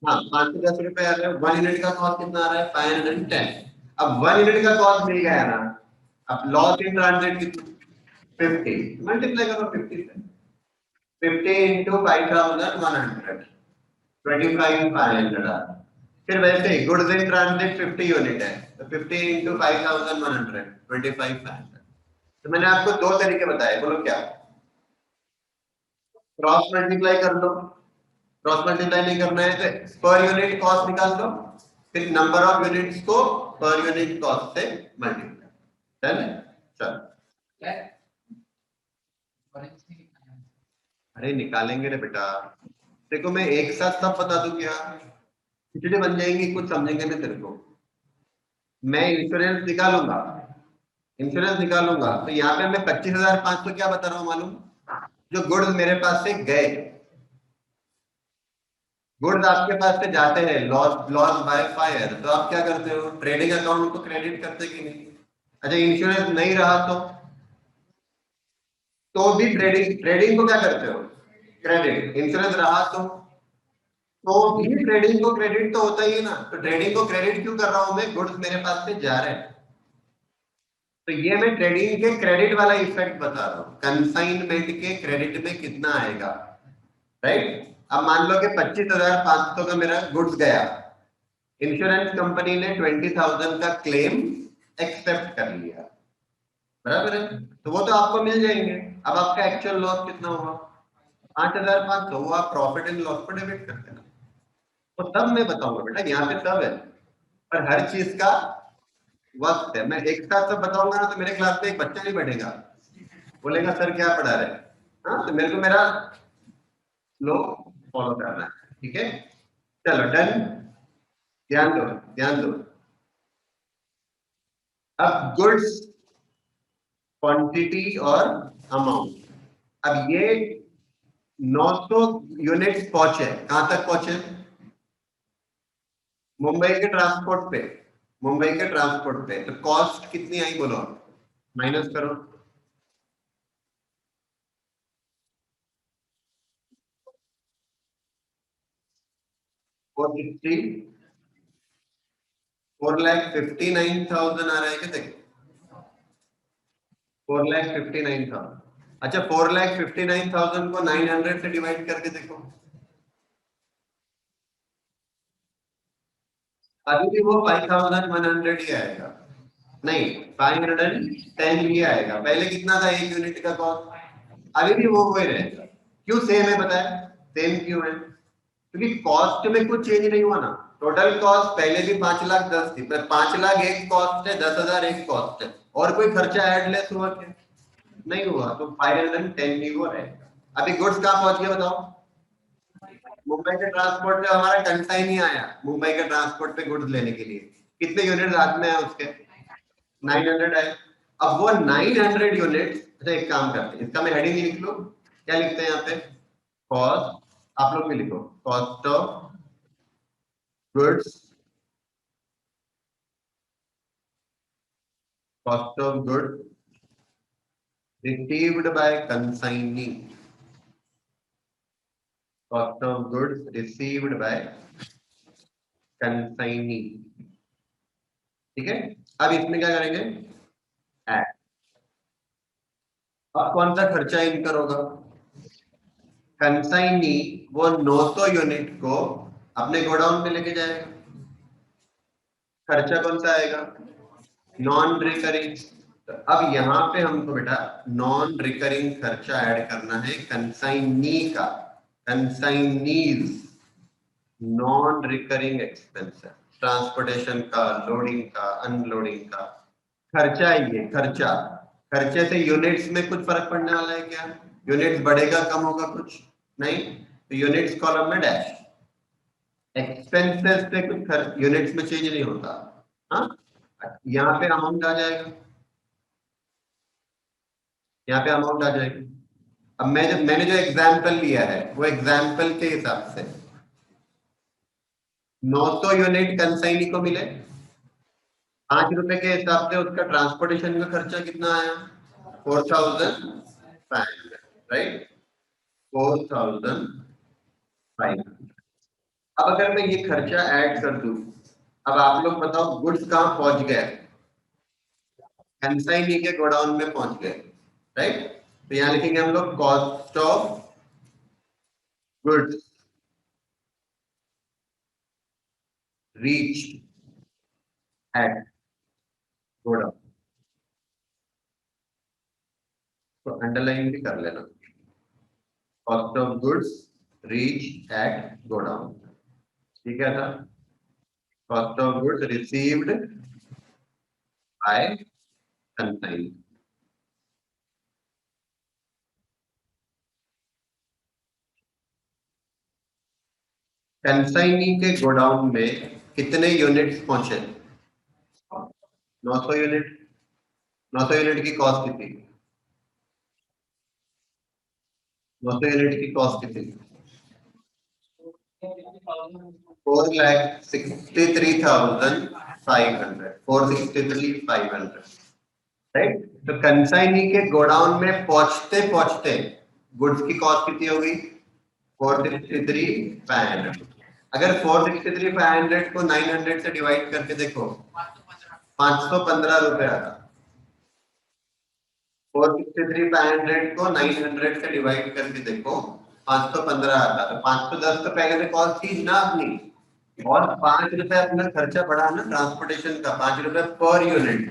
हाँ, 510 रुपए आ रहा है। 1 यूनिट का कॉस्ट कितना आ रहा है? 510। अब 1 यूनिट का कॉस्ट मिल गया ना, अब लॉस इन ट्रांजिट कितना? 50। मल्टीप्लाई करो 50 से। 50 इंटू 5,100, 25,500। फिर वैसे ही गुड्स इन ट्रांजिट 50 यूनिट है, तो 50 इंटू 5,100, 25,500। तो मैंने आपको दो तरीके बताए, बोलो क्या? क्रॉस मल्टीप्लाई कर लो। क्रॉस मल्टीप्लाई नहीं करना है तो पर यूनिट कॉस्ट निकाल दो, फिर नंबर ऑफ यूनिट्स को पर यूनिट कॉस्ट से मल्टीप्लाई। डन है? चलो। अरे निकालेंगे रे बेटा। देखो, मैं एक साथ सब बता दूं क्या? खिचड़ी बन जाएंगी, कुछ समझेंगे ना तेरे को। मैं इंश्योरेंस निकालूंगा, इंश्योरेंस निकालूंगा, तो यहाँ पे मैं 25,500 क्या बता रहा हूँ मालूम? जो गुड्स मेरे पास से गए, गुड्स आपके पास से जाते हैं लॉस लॉस बाय फायर, तो आप क्या करते हो? ट्रेडिंग अकाउंट को क्रेडिट करते कि नहीं? अच्छा, इंश्योरेंस नहीं रहा तो भी ट्रेडिंग ट्रेडिंग को क्या करते हो? क्रेडिट। इंश्योरेंस रहा तो भी ट्रेडिंग को क्रेडिट तो होता ही है ना। तो ट्रेडिंग को क्रेडिट क्यों कर रहा हूं मैं? गुड्स मेरे पास से जा रहे हैं। तो ये मैं ट्रेडिंग के क्रेडिट वाला इफेक्ट बता रहा हूँ। कंसाइनमेंट के क्रेडिट में कितना आएगा, राइट। अब मान लो कि 25,500 का मेरा गुड्स गया, इंश्योरेंस कंपनी ने 20,000 का क्लेम एक्सेप्ट कर लिया, बराबर है। तो वो तो आपको मिल जाएंगे। अब आपका एक्चुअल लॉस कितना हुआ? 5,500। वो आप प्रॉफिट एंड लॉस पर डेबिट कर देना। तो तब मैं बताऊंगा बेटा, यहाँ पे सब है, पर हर चीज का वक्त है। मैं एक साथ सब बताऊंगा ना, तो मेरे क्लास में एक बच्चा नहीं बैठेगा, बोलेगा सर क्या पढ़ा रहे हैं। हाँ, तो मेरे को मेरा लो फॉलो करना है, ठीक है। चलो डन, ध्यान दो, ध्यान दो। अब गुड्स क्वांटिटी और अमाउंट, अब ये 900 यूनिट्स पहुंचे, कहां तक पहुंचे? मुंबई के ट्रांसपोर्ट पे, मुंबई के ट्रांसपोर्ट पे। तो कॉस्ट कितनी आई बोलो, माइनस करो। 460, 4,59,000 आ रहा है क्या? देखो 4,59,000। अच्छा 4,59,000 को 900 से डिवाइड करके देखो, अभी भी वो 5,100 ही आएगा। नहीं, 510 ही आएगा। पहले कितना था एक यूनिट का कॉस्ट? अभी भी वो वही रहेगा। क्यों सेम है बताया? सेम क्यों है? क्योंकि कॉस्ट में कुछ चेंज नहीं हुआ ना। टोटल कॉस्ट पहले भी 5,10,000 थी, पर 5,00,000 एक कॉस्ट है, 10,000 एक कॉस्ट है, और कोई खर्चा ऐड लेस हुआ क्या? नहीं हुआ, तो 510 ही वो रहेगा। अभी गुड्स कहाँ पहुंच गया बताओ? मुंबई के ट्रांसपोर्ट पे हमारा कंसाइन नहीं आया, मुंबई के ट्रांसपोर्ट पे गुड्स लेने के लिए कितने यूनिट हाथ में है उसके? 900 है। अब वो 900 यूनिट, अच्छा एक काम करते हैं, इसका मैं हेडिंग लिख लूं, क्या लिखते हैं यहाँ पे? कॉस्ट, आप लोग भी लिखो, cost of goods, cost of goods received by consignee, cost of goods received by consignee, ठीक है। अब इसमें क्या करेंगे? ऐड। अब कौन सा खर्चा इनकर होगा? कंसाइनी वो 900 यूनिट को अपने गोडाउन में लेके जाएगा, खर्चा कौन सा आएगा? Non recurring. तो अब यहाँ पे हमको बेटा नॉन रिकरिंग खर्चा ऐड करना है कंसाइनी का, consignee's non recurring expense, transportation का, लोडिंग का, अनलोडिंग का खर्चा है ये खर्चा। खर्चे से यूनिट्स में कुछ फर्क पड़ने वाला है क्या? यूनिट्स बढ़ेगा कम होगा कुछ? नहीं। तो यूनिट्स कॉलम में डैश, एक्सपेंसेस से कुछ खर्च यूनिट्स में चेंज नहीं होता। हाँ, यहाँ पे अमाउंट आ जाएगा, यहाँ पे अमाउंट आ जाएगी। अब मैंने जो एग्जाम्पल लिया है वो एग्जाम्पल के हिसाब से 900 यूनिट कंसाइनी को मिले, 5 रुपए के हिसाब से उसका ट्रांसपोर्टेशन का खर्चा कितना आया? 4,500, राइट, 4,500। अब अगर मैं ये खर्चा ऐड कर दूं, अब आप लोग बताओ गुड्स कहाँ पहुंच गए? कंसाइनी के गोडाउन में पहुंच गए, राइट। तो यहाँ लिखेंगे हम लोग cost of goods reach at godown, तो अंडरलाइन भी कर लेना, cost of goods reach at godown, ठीक है था। Cost of goods received by consignee. Consignee के गोडाउन में कितने यूनिट्स पहुंचे? 900 यूनिट। 900 यूनिट की कॉस्ट कितनी? 900 यूनिट की कॉस्ट कितनी? 4,63,500, 463,500, राइट। तो कंसाइनी के गोडाउन में पहुंचते पहुंचते गुड्स की कॉस्ट कितनी होगी? 463,500। अगर 463,500 को 900 से डिवाइड करके देखो, 515 रुपए आता। 463,500 को 900 से डिवाइड करके देखो, 515 आता। तो 510 तो पहले से कॉस्ट थी ना अपनी, और 5 रुपए अपना खर्चा बढ़ा ना ट्रांसपोर्टेशन का, 5 रुपए पर यूनिट।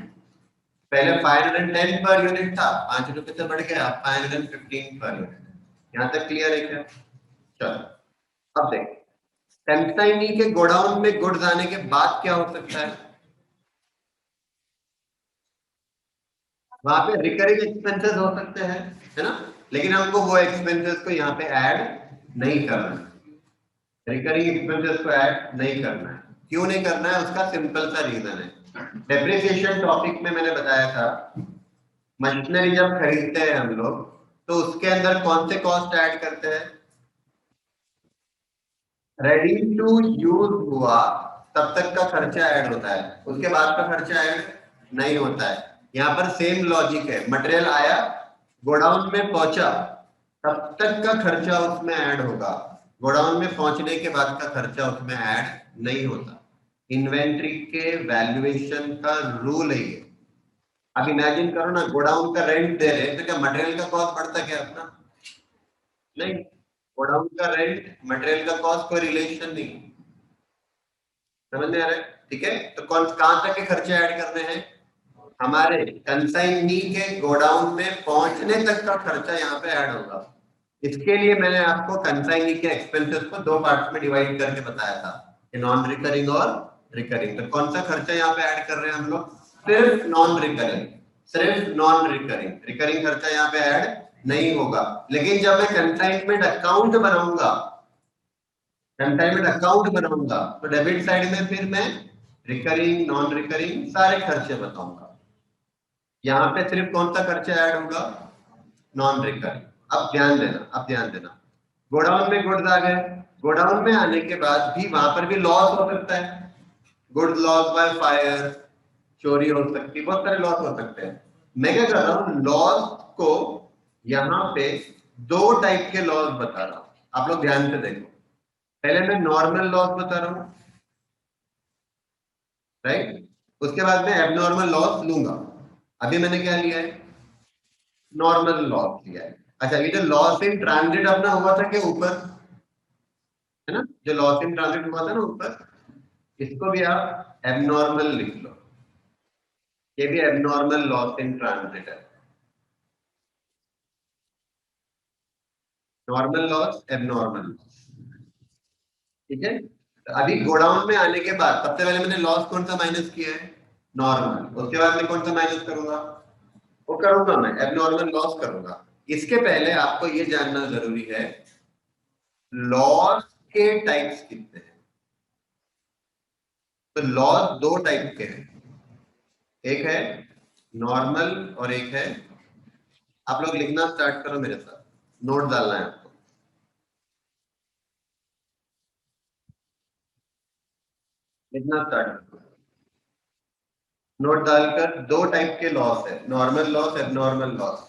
पहले 510 पर यूनिट था, 5 रुपए से बढ़ गया 515 पर यूनिट। यहाँ तक क्लियर है क्या? चलो अब देख, कंसाइनी के गोडाउन में गुड्स आने के बाद क्या हो सकता है? वहां पे रिकरिंग एक्सपेंसेस हो सकते हैं, है ना। लेकिन हमको वो एक्सपेंसेस को यहाँ पे ऐड नहीं करना, रिकरिंग एक्सपेंसेस को ऐड नहीं करना है। क्यों नहीं करना है, उसका सिंपल सा रीजन है। डेप्रिसिएशन टॉपिक में मैंने बताया था, मशीनरी जब खरीदते हैं हम लोग तो उसके अंदर कौन से कॉस्ट ऐड करते हैं, रेडी टू यूज हुआ तब तक का खर्चा ऐड होता है, उसके बाद का खर्चा ऐड नहीं होता है। यहाँ पर सेम लॉजिक है, मटेरियल आया, गोडाउन में पहुंचा, तब तक का खर्चा उसमें ऐड होगा, गोडाउन में पहुंचने के बाद का खर्चा उसमें ऐड नहीं होता। इन्वेंट्री के वैल्यूएशन का रूल है ये। अब इमेजिन करो ना, गोडाउन का रेंट दे रहे हैं तो क्या मटेरियल का कॉस्ट बढ़ता क्या अपना? नहीं, गोडाउन का रेंट मटेरियल का कॉस्ट कोई रिलेशन नहीं। समझ में आ रहा है? ठीक है, तो कौन कहां तक के खर्चे ऐड करने हैं, हमारे कंसाइनी के गोडाउन में पहुंचने तक का खर्चा यहाँ पे ऐड होगा। इसके लिए मैंने आपको कंसाइनी के एक्सपेंसेस को दो पार्ट्स में डिवाइड करके बताया था, नॉन रिकरिंग और रिकरिंग। तो कौन सा खर्चा यहाँ पे ऐड कर रहे हैं हम लोग, सिर्फ नॉन रिकरिंग, सिर्फ नॉन रिकरिंग। रिकरिंग खर्चा यहाँ पे ऐड नहीं होगा। लेकिन जब मैं कंसाइनमेंट अकाउंट बनाऊंगा, कंसाइनमेंट अकाउंट बनाऊंगा तो डेबिट साइड में फिर मैं रिकरिंग नॉन रिकरिंग सारे खर्चे बताऊंगा। यहाँ पे सिर्फ कौन सा खर्चा ऐड होगा, नॉन रिकरिंग। अब ध्यान देना, अब ध्यान देना, गोडाउन में गुड्स आ गए, गोडाउन में आने के बाद भी वहां पर भी लॉस हो सकता है, गुड्स लॉस बाय फायर, चोरी हो सकती है, बहुत सारे लॉस हो सकते हैं। मैं क्या कर रहा हूँ, लॉस को यहाँ पे दो टाइप के लॉस बता रहा हूँ, आप लोग ध्यान से देखो। पहले मैं नॉर्मल लॉस बता रहा हूँ, राइट, उसके बाद में एबनॉर्मल लॉस लूंगा। अभी मैंने क्या लिया है, नॉर्मल लॉस लिया है। अच्छा, ये जो लॉस इन ट्रांजिट अपना हुआ था कि ऊपर, है ना, जो लॉस इन ट्रांजिट हुआ था ना ऊपर, इसको भी आप एबनॉर्मल लिख लो, ये भी एबनॉर्मल लॉस इन ट्रांजिट है। नॉर्मल लॉस, एबनॉर्मल लॉस, ठीक है। तो अभी गोडाउन में आने के बाद सबसे पहले मैंने लॉस कौन सा माइनस किया है, नॉर्मल, उसके बाद मैं कौन सा माइनस करूंगा, वो करूंगा मैं एबनॉर्मल लॉस करूंगा। इसके पहले आपको ये जानना जरूरी है, लॉस के टाइप्स कितने हैं। तो लॉस दो टाइप के हैं, एक है नॉर्मल और एक है, आप लोग लिखना स्टार्ट करो मेरे साथ, नोट डालना है आपको, लिखना स्टार्ट करो। नोट डालकर, दो टाइप के लॉस है, normal loss, abnormal loss.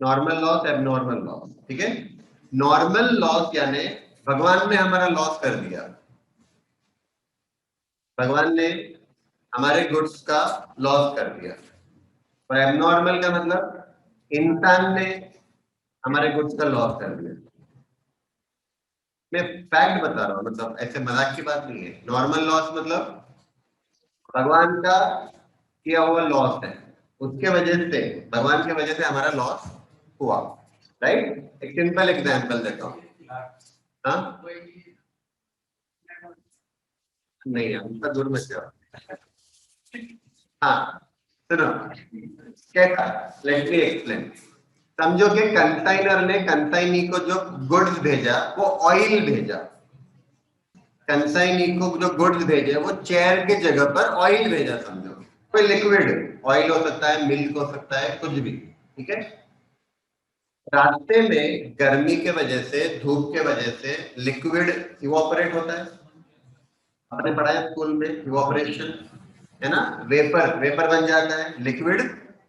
Normal loss, abnormal loss, ठीक है। नॉर्मल लॉस यानी भगवान ने हमारा लॉस कर दिया, भगवान ने हमारे गुड्स का लॉस कर दिया। और एबनॉर्मल का मतलब इंसान ने हमारे गुड्स का लॉस कर दिया। मैं फैक्ट बता रहा हूँ, मतलब ऐसे मजाक की बात नहीं है। नॉर्मल लॉस मतलब भगवान का किया हुआ लॉस है, उसके वजह से, भगवान की वजह से हमारा लॉस हुआ, राइट। एक सिंपल एग्जांपल देता हूँ। हाँ, नहीं है, उनका दूर मत जाओ। हाँ, सुनो, कैसा, लेट मी एक्सप्लेन। समझो कि कंसाइनर ने कंसाइनी को जो गुड्स भेजा वो ऑयल भेजा, कंसाइनी को जो गुड्स भेजे वो चेयर के जगह पर ऑयल भेजा, समझो कोई लिक्विड ऑयल हो सकता है, मिल्क हो सकता है, कुछ भी, ठीक है। रास्ते में गर्मी के वजह से, धूप के वजह से लिक्विड इवोपरेट होता है, आपने पढ़ा है स्कूल में इवोपरेशन, है ना। वेपर, वेपर बन जाता है, लिक्विड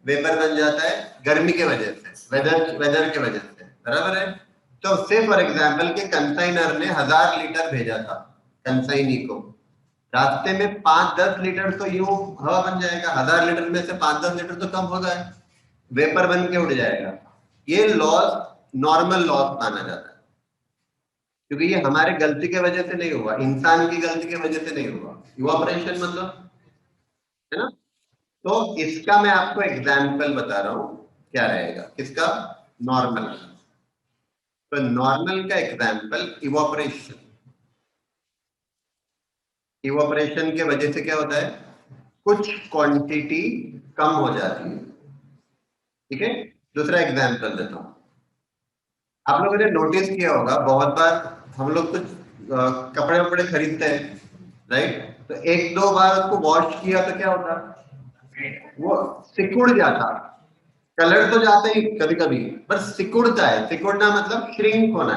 वेपर बन जाता है गर्मी के वजह से, वेदर वेदर के वजह से, बराबर है। तो से फॉर एग्जांपल के कंसाइनर ने 1000 लीटर भेजा था कंसाइनी को, रास्ते में 5-10 लीटर तो यूं हवा बन जाएगा, 1000 लीटर में से 5-10 लीटर तो कम होगा, वेपर बन के उड़ जाएगा। ये लॉस नॉर्मल लॉस माना जाता है, क्योंकि ये हमारे गलती के वजह से नहीं हुआ, इंसान की गलती की वजह से नहीं हुआ। इवापोरेशन मतलब, है ना। तो इसका मैं आपको एग्जाम्पल बता रहा हूं, क्या रहेगा किसका, नॉर्मल। तो नॉर्मल का एग्जाम्पल इवापोरेशन, इवापोरेशन के वजह से क्या होता है, कुछ क्वांटिटी कम हो जाती है। ठीक है, दूसरा एग्जांपल देता हूं। आप लोगों ने नोटिस किया होगा बहुत बार हम लोग कुछ कपड़े वपड़े खरीदते हैं, राइट? तो एक दो बार उसको वॉश किया तो क्या होता, वो सिकुड़ जाता। कलर तो जाता ही कभी कभी, पर सिकुड़ता है। सिकुड़ना मतलब श्रिंक होना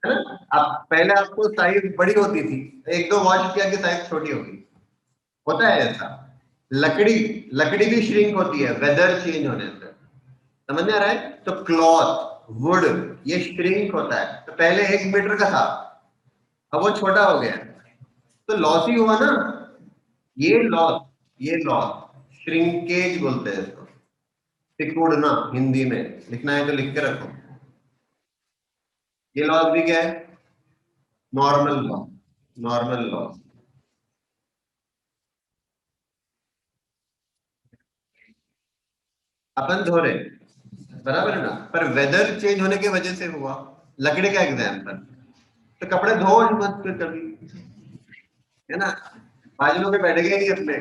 है ना? आप पहले आपको साइज बड़ी होती थी, एक दो वॉश किया कि साइज छोटी होगी, होता है ऐसा। लकड़ी लकड़ी भी श्रिंक होती है वेदर चेंज होने से, समझ में आ रहा है? तो क्लॉथ, वुड, ये श्रिंक होता है। तो पहले 1 मीटर का था, अब वो छोटा हो गया, तो लॉस ही हुआ ना। ये लॉस, ये लॉस श्रिंकेज बोलते हैं इसको। सिकुड़ना हिंदी में लिखना है तो लिख के रखो। ये लॉस भी क्या है? Normal loss. Normal loss. अपन धो रहे, बराबर है ना? पर वेदर चेंज होने की वजह से हुआ। लकड़ी का एग्जाम्पल। तो कपड़े धो मत फिर कभी, है ना? बाजू में बैठेगा ही नहीं अपने,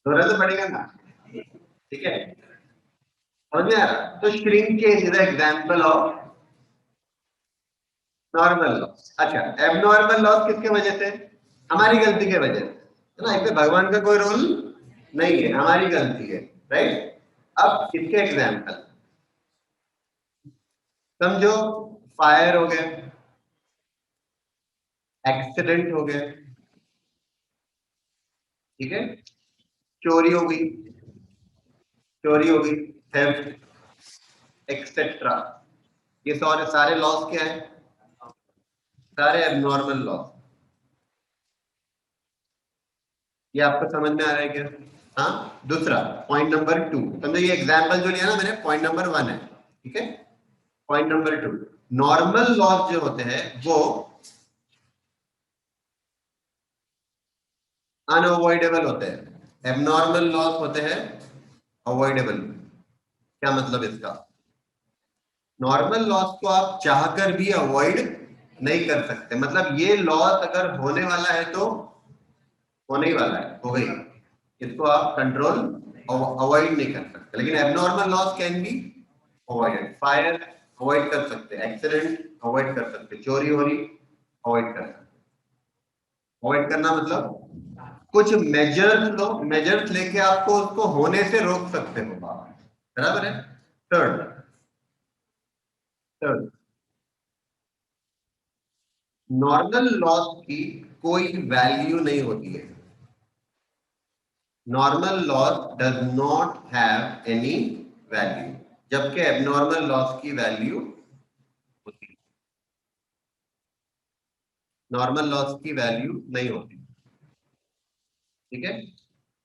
धोना तो पड़ेगा ना। ठीक है, समझ में आ रहा? तो shrinkage is example of normal loss. अच्छा, एबनॉर्मल लॉस किसके वजह से? हमारी गलती के वजह से, है ना? इसमें भगवान का कोई रोल नहीं है, हमारी गलती है, राइट? अब इसके एग्जाम्पल समझो। फायर हो गया, एक्सीडेंट हो गया, ठीक है, चोरी हो गई, चोरी हो गई, थेफ्ट, एक्सेट्रा। ये सारे सारे लॉस क्या है? सारे एबनॉर्मल लॉस। ये आपको समझ में आ रहा है क्या? हाँ, दूसरा पॉइंट नंबर 2 समझो। ये एग्जाम्पल जो लिया ना मैंने, पॉइंट नंबर 1 है, ठीक है? पॉइंट नंबर 2, नॉर्मल लॉस जो होते हैं वो अनअवॉइडेबल होते हैं, एबनॉर्मल लॉस होते हैं अवॉइडेबल। क्या मतलब इसका? नॉर्मल लॉस को आप चाहकर भी अवॉइड नहीं कर सकते, मतलब ये लॉस अगर होने वाला है तो होने ही वाला है, हो गई। इसको आप कंट्रोल अवॉइड नहीं कर सकते, लेकिन abnormal loss can be avoided. Fire avoid कर सकते, एक्सीडेंट अवॉइड कर सकते, चोरी हो रही अवॉइड कर सकते। अवॉइड करना मतलब कुछ मेजर्स लो, मेजर्स लेके आपको उसको होने से रोक सकते हो, बराबर है? थर्ड, थर्ड, नॉर्मल लॉस की कोई वैल्यू नहीं होती है। Normal loss does not have any value, जबकि एबनॉर्मल लॉस की वैल्यू होती है। नॉर्मल लॉस की वैल्यू नहीं होती, ठीक है?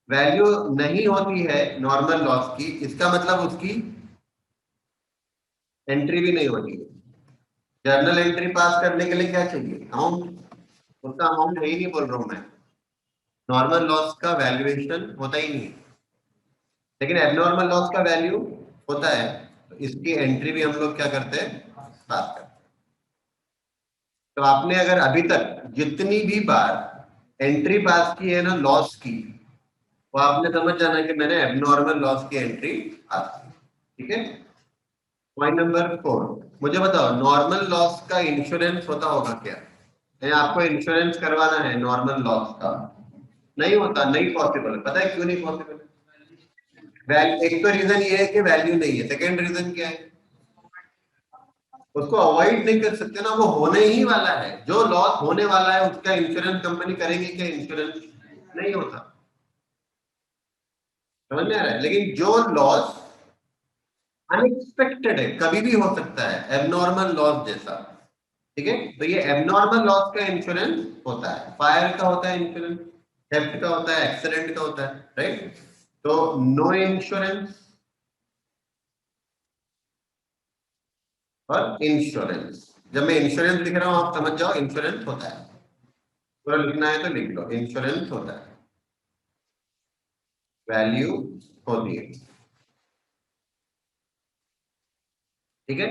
वैल्यू नहीं होती है नॉर्मल लॉस की, इसका मतलब उसकी एंट्री भी नहीं होती है। जर्नल एंट्री पास करने के लिए क्या चाहिए? अमाउंट। उसका अमाउंट है ही नहीं, बोल रहा हूं मैं। नॉर्मल लॉस का वैल्यूएशन होता ही नहीं है, लेकिन एबनॉर्मल लॉस का वैल्यू होता है। तो इसकी एंट्री भी हम लोग क्या करते हैं? पास करते हैं। तो आपने अगर अभी तक जितनी भी बार एंट्री पास की है ना लॉस की, वो आपने समझ जाना कि मैंने एबनॉर्मल लॉस की एंट्री पास की, ठीक है? पॉइंट नंबर 4, मुझे बताओ नॉर्मल लॉस का इंश्योरेंस होता होगा क्या? यानी आपको इंश्योरेंस करवाना है नॉर्मल लॉस का, नहीं होता, नहीं पॉसिबल है। पता है क्यों नहीं पॉसिबल? एक तो रीजन ये है कि वैल्यू नहीं है, सेकंड रीजन क्या है? उसको अवॉइड नहीं कर सकते ना, वो होने ही वाला है। जो लॉस होने वाला है उसका इंश्योरेंस कंपनी करेगी क्या? इंश्योरेंस नहीं होता, समझ में आ रहा है? लेकिन जो लॉस अनएक्सपेक्टेड है, कभी भी हो सकता है, एबनॉर्मल लॉस जैसा, ठीक है, तो ये एबनॉर्मल लॉस का इंश्योरेंस होता है। फायर का होता है इंश्योरेंस, थेफ्ट का होता है, एक्सीडेंट का होता है, राइट? तो नो इंश्योरेंस और इंश्योरेंस। जब मैं इंश्योरेंस लिख रहा हूं आप समझ जाओ इंश्योरेंस होता है। पूरा लिखना है तो लिख लो, इंश्योरेंस होता है, वैल्यू होती है, ठीक है?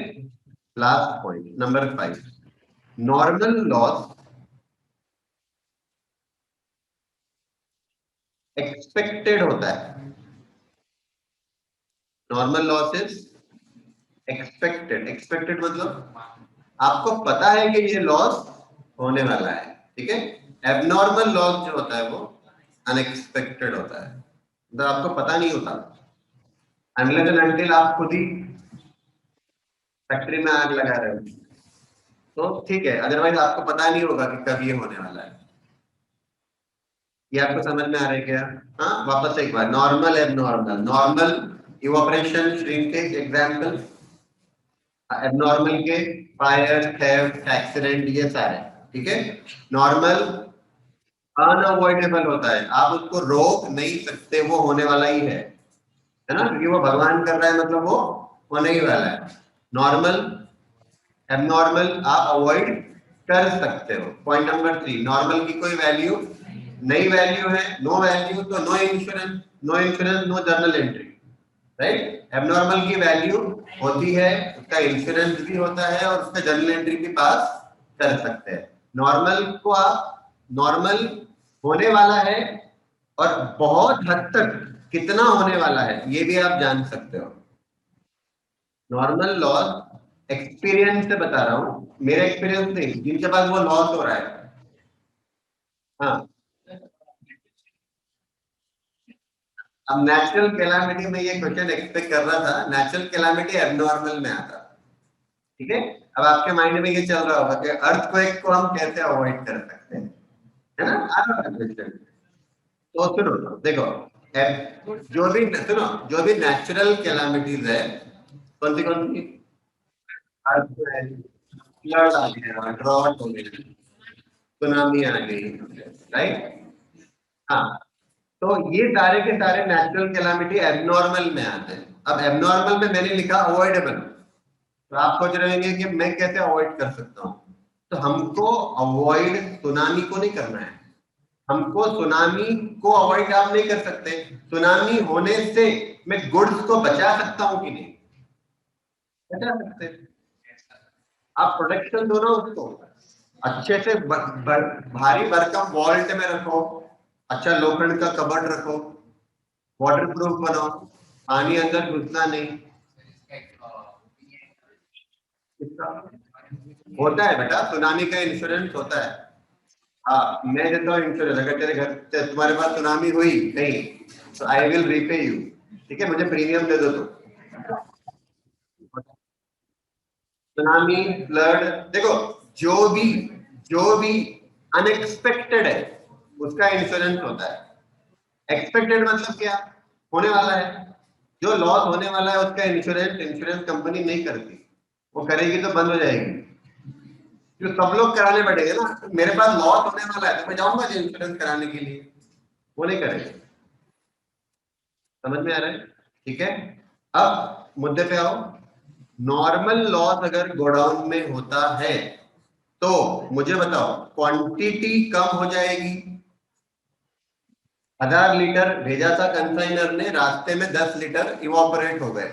Last point number 5, normal loss expected होता है। Normal loss is expected. Expected मतलब आपको पता है कि ये लॉस होने वाला है, ठीक है। एबनॉर्मल लॉस जो होता है वो अनएक्सपेक्टेड होता है, मतलब आपको पता नहीं होता अनलेस एंड अनटिल आप खुद ही फैक्ट्री में आग लगा रहे हो तो ठीक है, अदरवाइज आपको पता नहीं होगा कि कब ये होने वाला है। ये आपको समझ में आ रहा है क्या? हाँ, वापस से एक बार, normal abnormal. Normal evaporation shrinkage example, abnormal के फायर, थेफ्ट, एक्सीडेंट, ये सारे, ठीक है। नॉर्मल अनअवॉइडेबल होता है, आप उसको रोक नहीं सकते, वो होने वाला ही है ना, क्योंकि वो भगवान कर रहा है मतलब वो होने ही वाला है। नॉर्मल एबनॉर्मल आप अवॉइड कर सकते हो। पॉइंट नंबर 3, नॉर्मल की कोई वैल्यू, नई वैल्यू है, नो वैल्यू, तो no insurance, no insurance, no journal entry, right. Abnormal की वैल्यू होती है, उसका इंश्योरेंस भी होता है और उसका जर्नल एंट्री भी पास कर सकते हैं। नॉर्मल को आप, नॉर्मल होने वाला है और बहुत हद तक कितना होने वाला है ये भी आप जान सकते हो। नॉर्मल लॉस एक्सपीरियंस से बता रहा हूं, मेरा एक्सपीरियंस नहीं, जिनके पास वो लॉस हो रहा है। हाँ, अब नेचुरल कैलामिटी में ये क्वेश्चन एक्सपेक्ट कर रहा था, नेचुरल कैलामिटी एबनॉर्मल में आता, ठीक है। अब आपके माइंड में ये चल रहा होगा कि अर्थक्वेक को हम कैसे अवॉइड कर सकते हैं, है ना, आ रहा है क्वेश्चन। तो सुनो, देखो, जो भी, सुनो, जो भी नेचुरल कैलामिटीज है, कौन सी, अर्थक्वेक, फ्लड आ गया, ड्रॉट हो गई, सुनामी आ गई, राइट। हाँ, तो ये सारे के सारे नेचुरल कैलामिटी एबनॉर्मल में आते हैं। अब एबनॉर्मल में मैंने लिखा अवॉइडेबल, तो आप सोच रहे होंगे कि मैं कैसे अवॉइड कर सकता हूँ। तो हमको अवॉइड सुनामी को नहीं करना है, हमको सुनामी को अवॉइड आप नहीं कर सकते। सुनामी होने से मैं गुड्स को बचा सकता हूं कि नहीं? बचा सकते हैं। आप प्रोटेक्शन दो ना उसको, अच्छे से भारी भरकम वॉल्ट में रखो, अच्छा लोखंड का कबर्ड रखो, वाटर प्रूफ बनाओ, पानी अंदर घुसना नहीं। इसका होता है बेटा, सुनामी का इंश्योरेंस होता है। हाँ, मैं देता हूँ इंश्योरेंस, अगर तेरे घर तुम्हारे पास सुनामी हुई नहीं तो आई विल रीपे यू, ठीक है, मुझे प्रीमियम दे दो तो। सुनामी, फ्लड, देखो, जो भी जो भी अनएक्सपेक्टेड है उसका इंश्योरेंस होता है। एक्सपेक्टेड मतलब क्या, होने वाला है, जो लॉस होने वाला है उसका इंश्योरेंस इंश्योरेंस कंपनी नहीं करती, वो करेगी तो बंद हो जाएगी, जो सब लोग कराने पड़ेंगे ना। तो मेरे पास लॉस होने वाला है तो मैं जाऊंगा इंश्योरेंस कराने के लिए, वो नहीं करेंगे। समझ में आ रहा है? ठीक है, अब मुद्दे पे आओ। नॉर्मल लॉस अगर गोडाउन में होता है तो मुझे बताओ, क्वांटिटी कम हो जाएगी। 1000 लीटर भेजा था कंसाइनर ने, रास्ते में 10 लीटर इवापोरेट हो गए,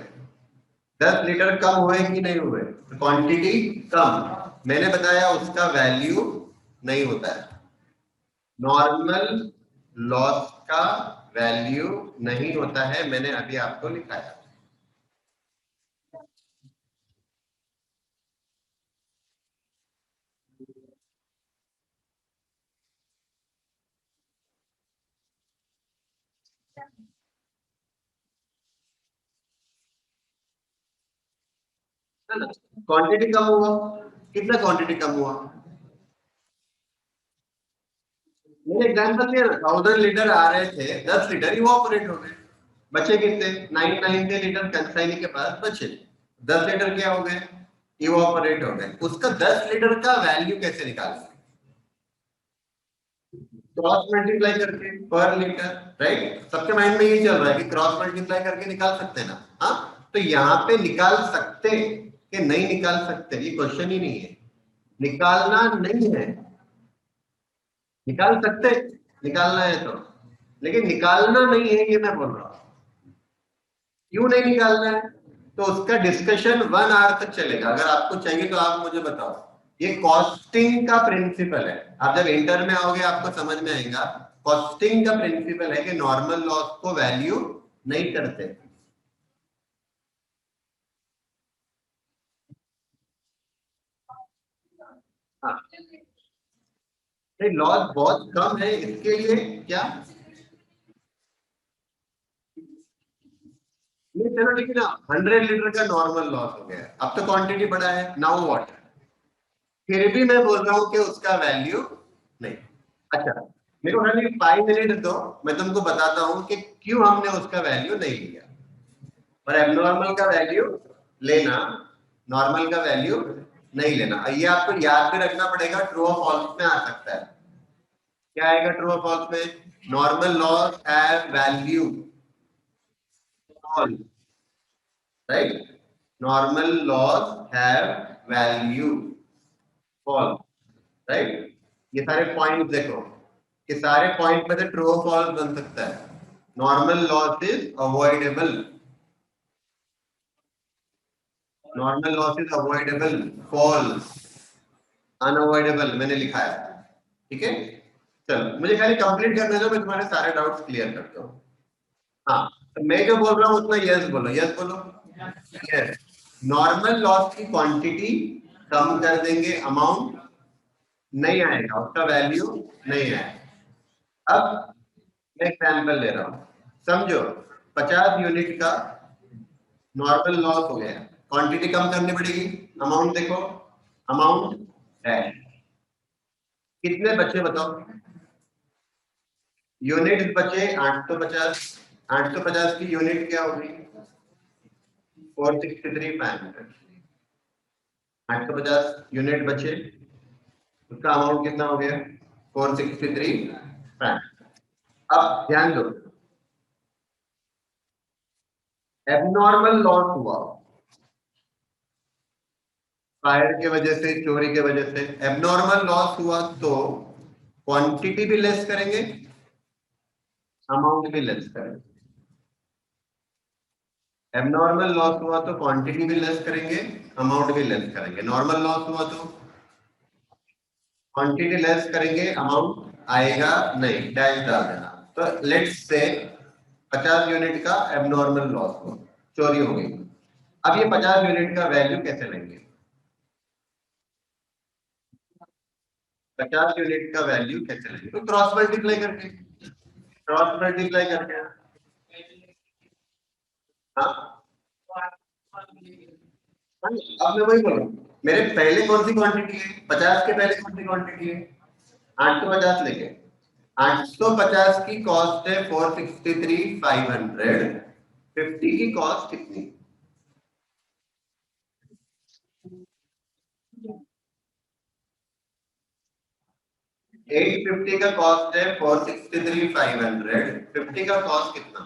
10 लीटर कम हुए कि नहीं हुए? क्वांटिटी कम, मैंने बताया उसका वैल्यू नहीं होता है। नॉर्मल लॉस का वैल्यू नहीं होता है, मैंने अभी आपको लिखाया। क्वांटिटी कम हुआ, कितना क्वांटिटी कम हुआ? मैंने एग्जांपल दिया ना, 1000 लीटर आ रहे थे, 10 लीटर इवापोरेट हो गए, बचे कितने? 990 लीटर कंसाइनी के पास बचे, 10 लीटर क्या हो गए? इवापोरेट हो गए। उसका 10 लीटर का वैल्यू कैसे निकालेंगे? क्रॉस मल्टीप्लाई करके पर लीटर, राइट। सबके माइंड में ये चल रहा है कि क्रॉस मल्टीप्लाई करके निकाल सकते हैं ना। हाँ, तो यहाँ पे निकाल सकते कि नहीं निकाल सकते, ये क्वेश्चन ही नहीं है, निकालना नहीं है। निकाल सकते, निकालना है तो, लेकिन निकालना नहीं है, ये मैं बोल रहा हूँ। क्यों नहीं निकालना है? तो उसका डिस्कशन 1 आवर तक चलेगा, अगर आपको चाहिए तो आप मुझे बताओ। ये कॉस्टिंग का प्रिंसिपल है, आप जब इंटर में आओगे आपको समझ में आएगा कॉस्टिंग का प्रिंसिपल है कि नॉर्मल लॉस को वैल्यू नहीं करते। हाँ, लॉस बहुत कम है इसके लिए क्या नहीं, चलो ठीक है ना, 100 लीटर का नॉर्मल लॉस हो गया, अब तो क्वांटिटी बड़ा है, नाउ व्हाट, फिर भी मैं बोल रहा हूँ कि उसका वैल्यू नहीं। अच्छा, मेरे को खाली 5 मिनट दो, मैं तुमको बताता हूँ कि क्यों हमने उसका वैल्यू नहीं लिया। और एबनॉर्मल का वैल्यू लेना, नॉर्मल का वैल्यू नहीं लेना, ये आपको याद भी रखना पड़ेगा, ट्रू और फॉल्स में आ सकता है। क्या आएगा ट्रू और फॉल्स में? Normal loss have value false, right, normal loss have value false, right. ये सारे पॉइंट देखो कि सारे पॉइंट में से ट्रू और फॉल्स बन सकता है। Normal loss is avoidable, normal loss is avoidable, false unavoidable मैंने लिखा है, ठीक है। चलो मुझे खाली कंप्लीट करने दो, मैं तुम्हारे सारे डाउट्स क्लियर करता हूँ। हाँ, तो मैं जो बोल रहा हूँ उतना यस बोलो, यस बोलो, यस। नॉर्मल लॉस की क्वांटिटी कम कर देंगे, अमाउंट नहीं आएगा, उसका वैल्यू नहीं आएगा। अब मैं एग्जाम्पल ले रहा हूँ, समझो 50 यूनिट का नॉर्मल लॉस हो गया, क्वांटिटी कम करनी पड़ेगी, अमाउंट देखो, अमाउंट डैश, कितने बच्चे बताओ, यूनिट बचे 850, 850 की यूनिट क्या होगी 463,500, 850 यूनिट बचे, उसका अमाउंट कितना हो गया 463,500। अब ध्यान दो, एबनॉर्मल लॉस हुआ फायर की वजह से, चोरी की वजह से एबनॉर्मल लॉस हुआ, तो क्वांटिटी भी लेस करेंगे, अमाउंट भी लेस करेंगे। एबनॉर्मल लॉस हुआ तो क्वांटिटी भी लेस करेंगे, अमाउंट भी लेस करेंगे। नॉर्मल लॉस हुआ तो क्वांटिटी लेस करेंगे, अमाउंट आएगा नहीं, डैश डाल देना। तो लेट्स से 50 यूनिट का एबनॉर्मल लॉस हुआ, चोरी हो गई। अब ये 50 यूनिट का वैल्यू कैसे लेंगे? 50 यूनिट का वैल्यू कैसे लेंगे? तो क्रॉस मल्टीप्लाई करके, क्रॉस मल्टीप्लाई करके। हाँ, अब मैं वही बोलूं, मेरे पहले कौन सी क्वांटिटी है, 50 के पहले कौन सी क्वांटिटी है, 850 लेके, 850 की कॉस्ट है 463,500, 50 की कॉस्ट कितनी, 850 का कॉस्ट है 463,500, 50 का कॉस्ट कितना,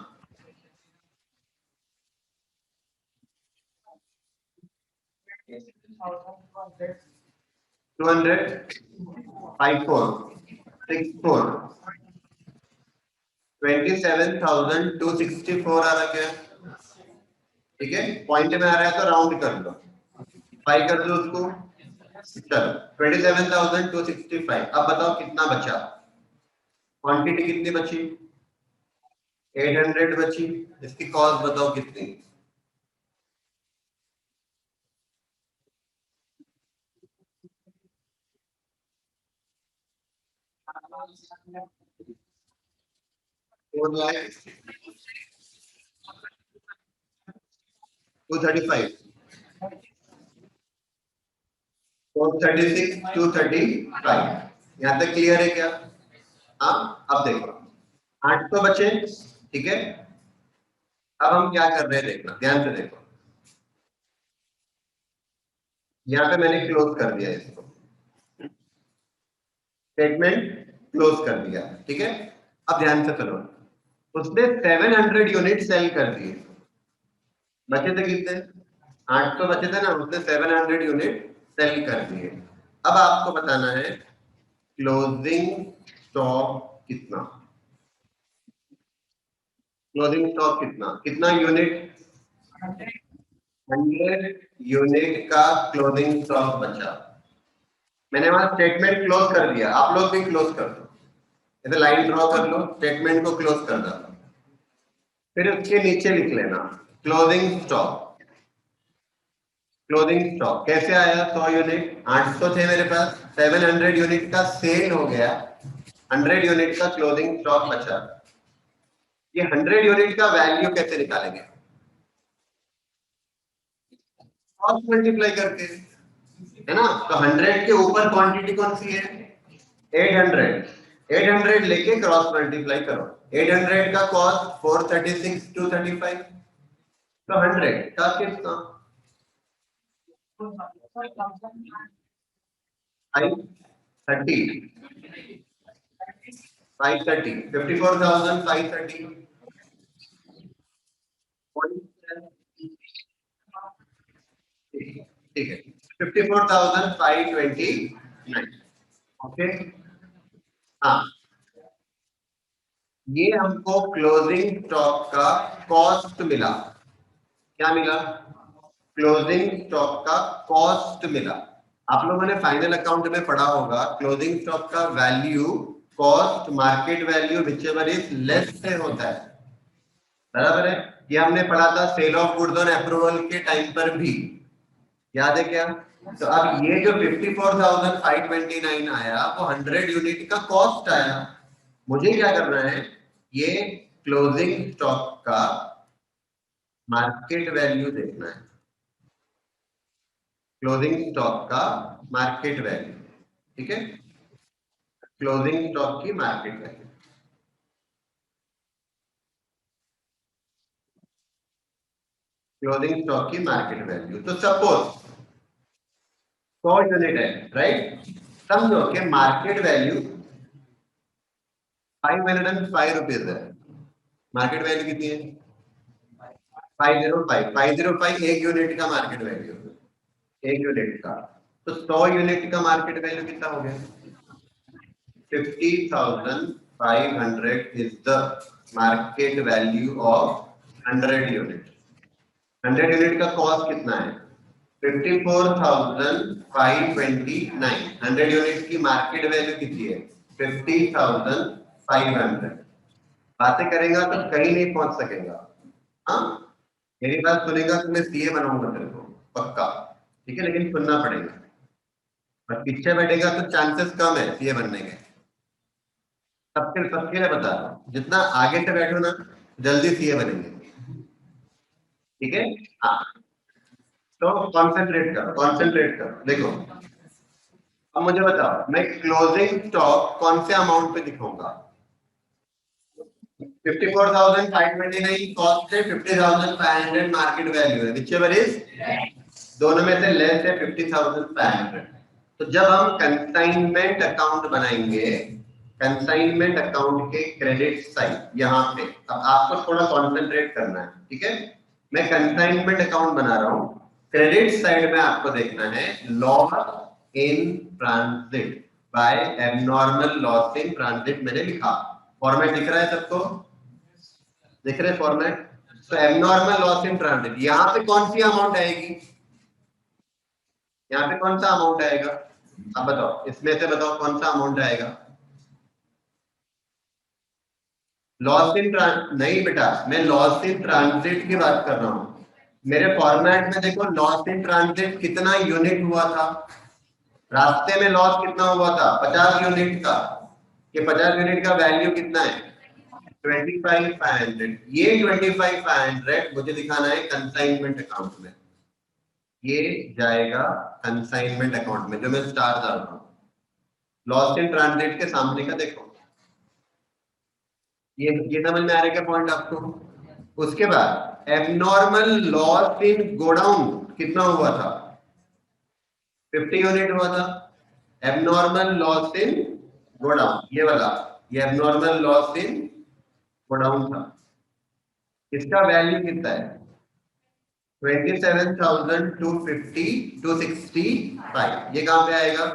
200, 54, 27,264 आ रहा है, ठीक है, पॉइंट में आ रहा है तो राउंड कर लो, 5 कर दो उसको, चलो 27,265। अब बताओ कितना बचा, क्वांटिटी कितनी बची, 800 बची, इसकी कॉस्ट बताओ कितनी, फोर लाख 235, 436, 235, यहाँ तक क्लियर है क्या? हाँ, अब देखो 8 तो बचे, ठीक है। अब हम क्या कर रहे हैं देखना, ध्यान से देखो, यहाँ पे मैंने क्लोज कर दिया इसको, स्टेटमेंट क्लोज कर दिया, ठीक है। अब ध्यान से सुनो, उसने 700 यूनिट सेल कर दिए, बचे थे कितने, 8 तो बचे थे ना, उसने 700 यूनिट सेल कर दिए। अब आपको बताना है क्लोजिंग स्टॉक कितना, क्लोजिंग स्टॉक कितना, कितना यूनिट, 100 यूनिट का क्लोजिंग स्टॉक बचा। मैंने वहां स्टेटमेंट क्लोज कर दिया, आप लोग भी क्लोज कर दो, इधर लाइन ड्रॉ कर लो, स्टेटमेंट को क्लोज कर दो। फिर उसके नीचे लिख लेना क्लोजिंग स्टॉक। क्लोजिंग स्टॉक कैसे आया? 100 यूनिट, 800 थे मेरे पास, 700 यूनिट का सेल हो गया, 100 यूनिट का क्लोजिंग स्टॉक बचा। ये 100 यूनिट का वैल्यू कैसे निकालेंगे? कॉस्ट मल्टीप्लाई करके, है ना। तो 100 के ऊपर क्वांटिटी कौन सी है? 800। 800 लेके क्रॉस मल्टीप्लाई करो। 800 का कॉस्ट 436 235, तो 100 का कितना? 530, 530, 54,530। ठीक है, 54,529। ओके। हाँ, ये हमको क्लोजिंग स्टॉक का कॉस्ट मिला। क्या मिला? क्लोजिंग स्टॉक का कॉस्ट मिला। आप लोगों ने फाइनल अकाउंट में पढ़ा होगा क्लोजिंग स्टॉक का value cost market value whichever is less से होता है, बराबर है। ये हमने पढ़ा था sale of goods on approval के टाइम पर भी, याद है क्या? तो अब ये जो 54,529 आया वो 100 यूनिट का कॉस्ट आया। मुझे क्या करना है? ये क्लोजिंग स्टॉक का मार्केट वैल्यू देखना है। क्लोजिंग स्टॉक का मार्केट वैल्यू, ठीक है। क्लोजिंग स्टॉक की मार्केट वैल्यू, क्लोजिंग स्टॉक की मार्केट वैल्यू। तो सपोज 100 यूनिट है, राइट। समझो कि मार्केट वैल्यू 505 रुपीज है। मार्केट वैल्यू कितनी है? 505। 505 एक यूनिट का मार्केट वैल्यू, एक यूनिट का। तो 100 यूनिट का मार्केट वैल्यू कितना हो गया? 50,500 is the market value of 100 unit. 100 unit का कॉस्ट कितना है? 54,529। 100 यूनिट की मार्केट वैल्यू कितनी है? 50,500। बातें करेगा तो कहीं नहीं पहुंच सकेगा। हाँ, मेरी बात सुनेगा तो मैं सीए बनाऊंगा तेरे को, पक्का। ठीक है, लेकिन सुनना पड़ेगा। और पीछे बैठेगा तो चांसेस कम है सीए बनने के। सबके लिए बता रहा हूँ, जितना आगे से बैठो ना जल्दी सीए बनेंगे। ठीक है। हाँ, तो कॉन्सेंट्रेट करो, कॉन्सेंट्रेट करो। देखो, अब मुझे बताओ मैं क्लोजिंग स्टॉक कौन से अमाउंट पे दिखाऊंगा? 54,529 कॉस्ट है, 50,500 मार्केट वैल्यू है, व्हिचएवर इज दोनों में से लेस है 50,500। तो जब हम कंसाइनमेंट अकाउंट बनाएंगे, कंसाइनमेंट अकाउंट के क्रेडिट साइड यहाँ पे, अब आपको थोड़ा कॉन्सेंट्रेट करना है, ठीक है। मैं कंसाइनमेंट अकाउंट बना रहा हूँ, क्रेडिट साइड में आपको देखना है loss in transit by abnormal loss in transit, मैंने लिखा। फॉर्मेट दिख रहा है सबको? दिख रहे फॉर्मेट? तो एबनॉर्मल लॉस इन ट्रांजिट, यहाँ पे कौन सी अमाउंट आएगी? यहाँ पे कौन सा अमाउंट आएगा? अब बताओ, इसमें से बताओ कौन सा अमाउंट आएगा? लॉस इन नहीं बेटा, मैं लॉस इन ट्रांजिट की बात कर रहा हूँ। मेरे फॉर्मेट में देखो लॉस इन ट्रांजिट कितना यूनिट हुआ था? रास्ते में लॉस कितना हुआ था? 50 यूनिट का। ये 50 यूनिट का वैल्यू कितना है? 25,500। ये 25,500 मुझे दिखाना है कंसाइनमेंट अकाउंट में। ये जाएगा कंसाइनमेंट अकाउंट में, जो मैं स्टार डाल रहा हूँ। लॉस इन ट्रांजिट के सामने का देखो, ये समझ में आ रहा है क्या पॉइंट आपको? उसके बाद एबनॉर्मल लॉस इन गोडाउन कितना हुआ था? 50 यूनिट हुआ था। एबनॉर्मल लॉस इन गोडाउन, ये वाला, ये एबनॉर्मल लॉस इन गोडाउन था। इसका वैल्यू कितना है? 27,265। ये कहां पे आएगा?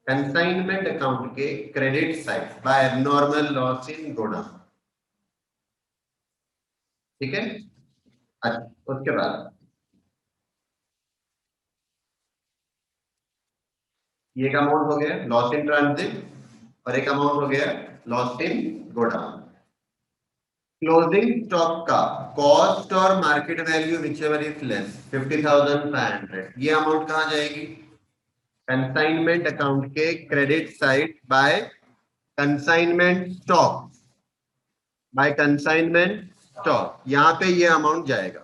कंसाइनमेंट अकाउंट के credit side bye abnormal loss in godown, ठीक है। अच्छा, उसके बाद ये एक अमाउंट हो गया लॉस इन ट्रांजिट, और एक अमाउंट हो गया loss in godown. Closing stock का कॉस्ट और market value whichever is less 50,500, ये अमाउंट कहाँ जाएगी? कंसाइनमेंट अकाउंट के credit side by consignment stock, by consignment stock, यहां पे ये अमाउंट जाएगा।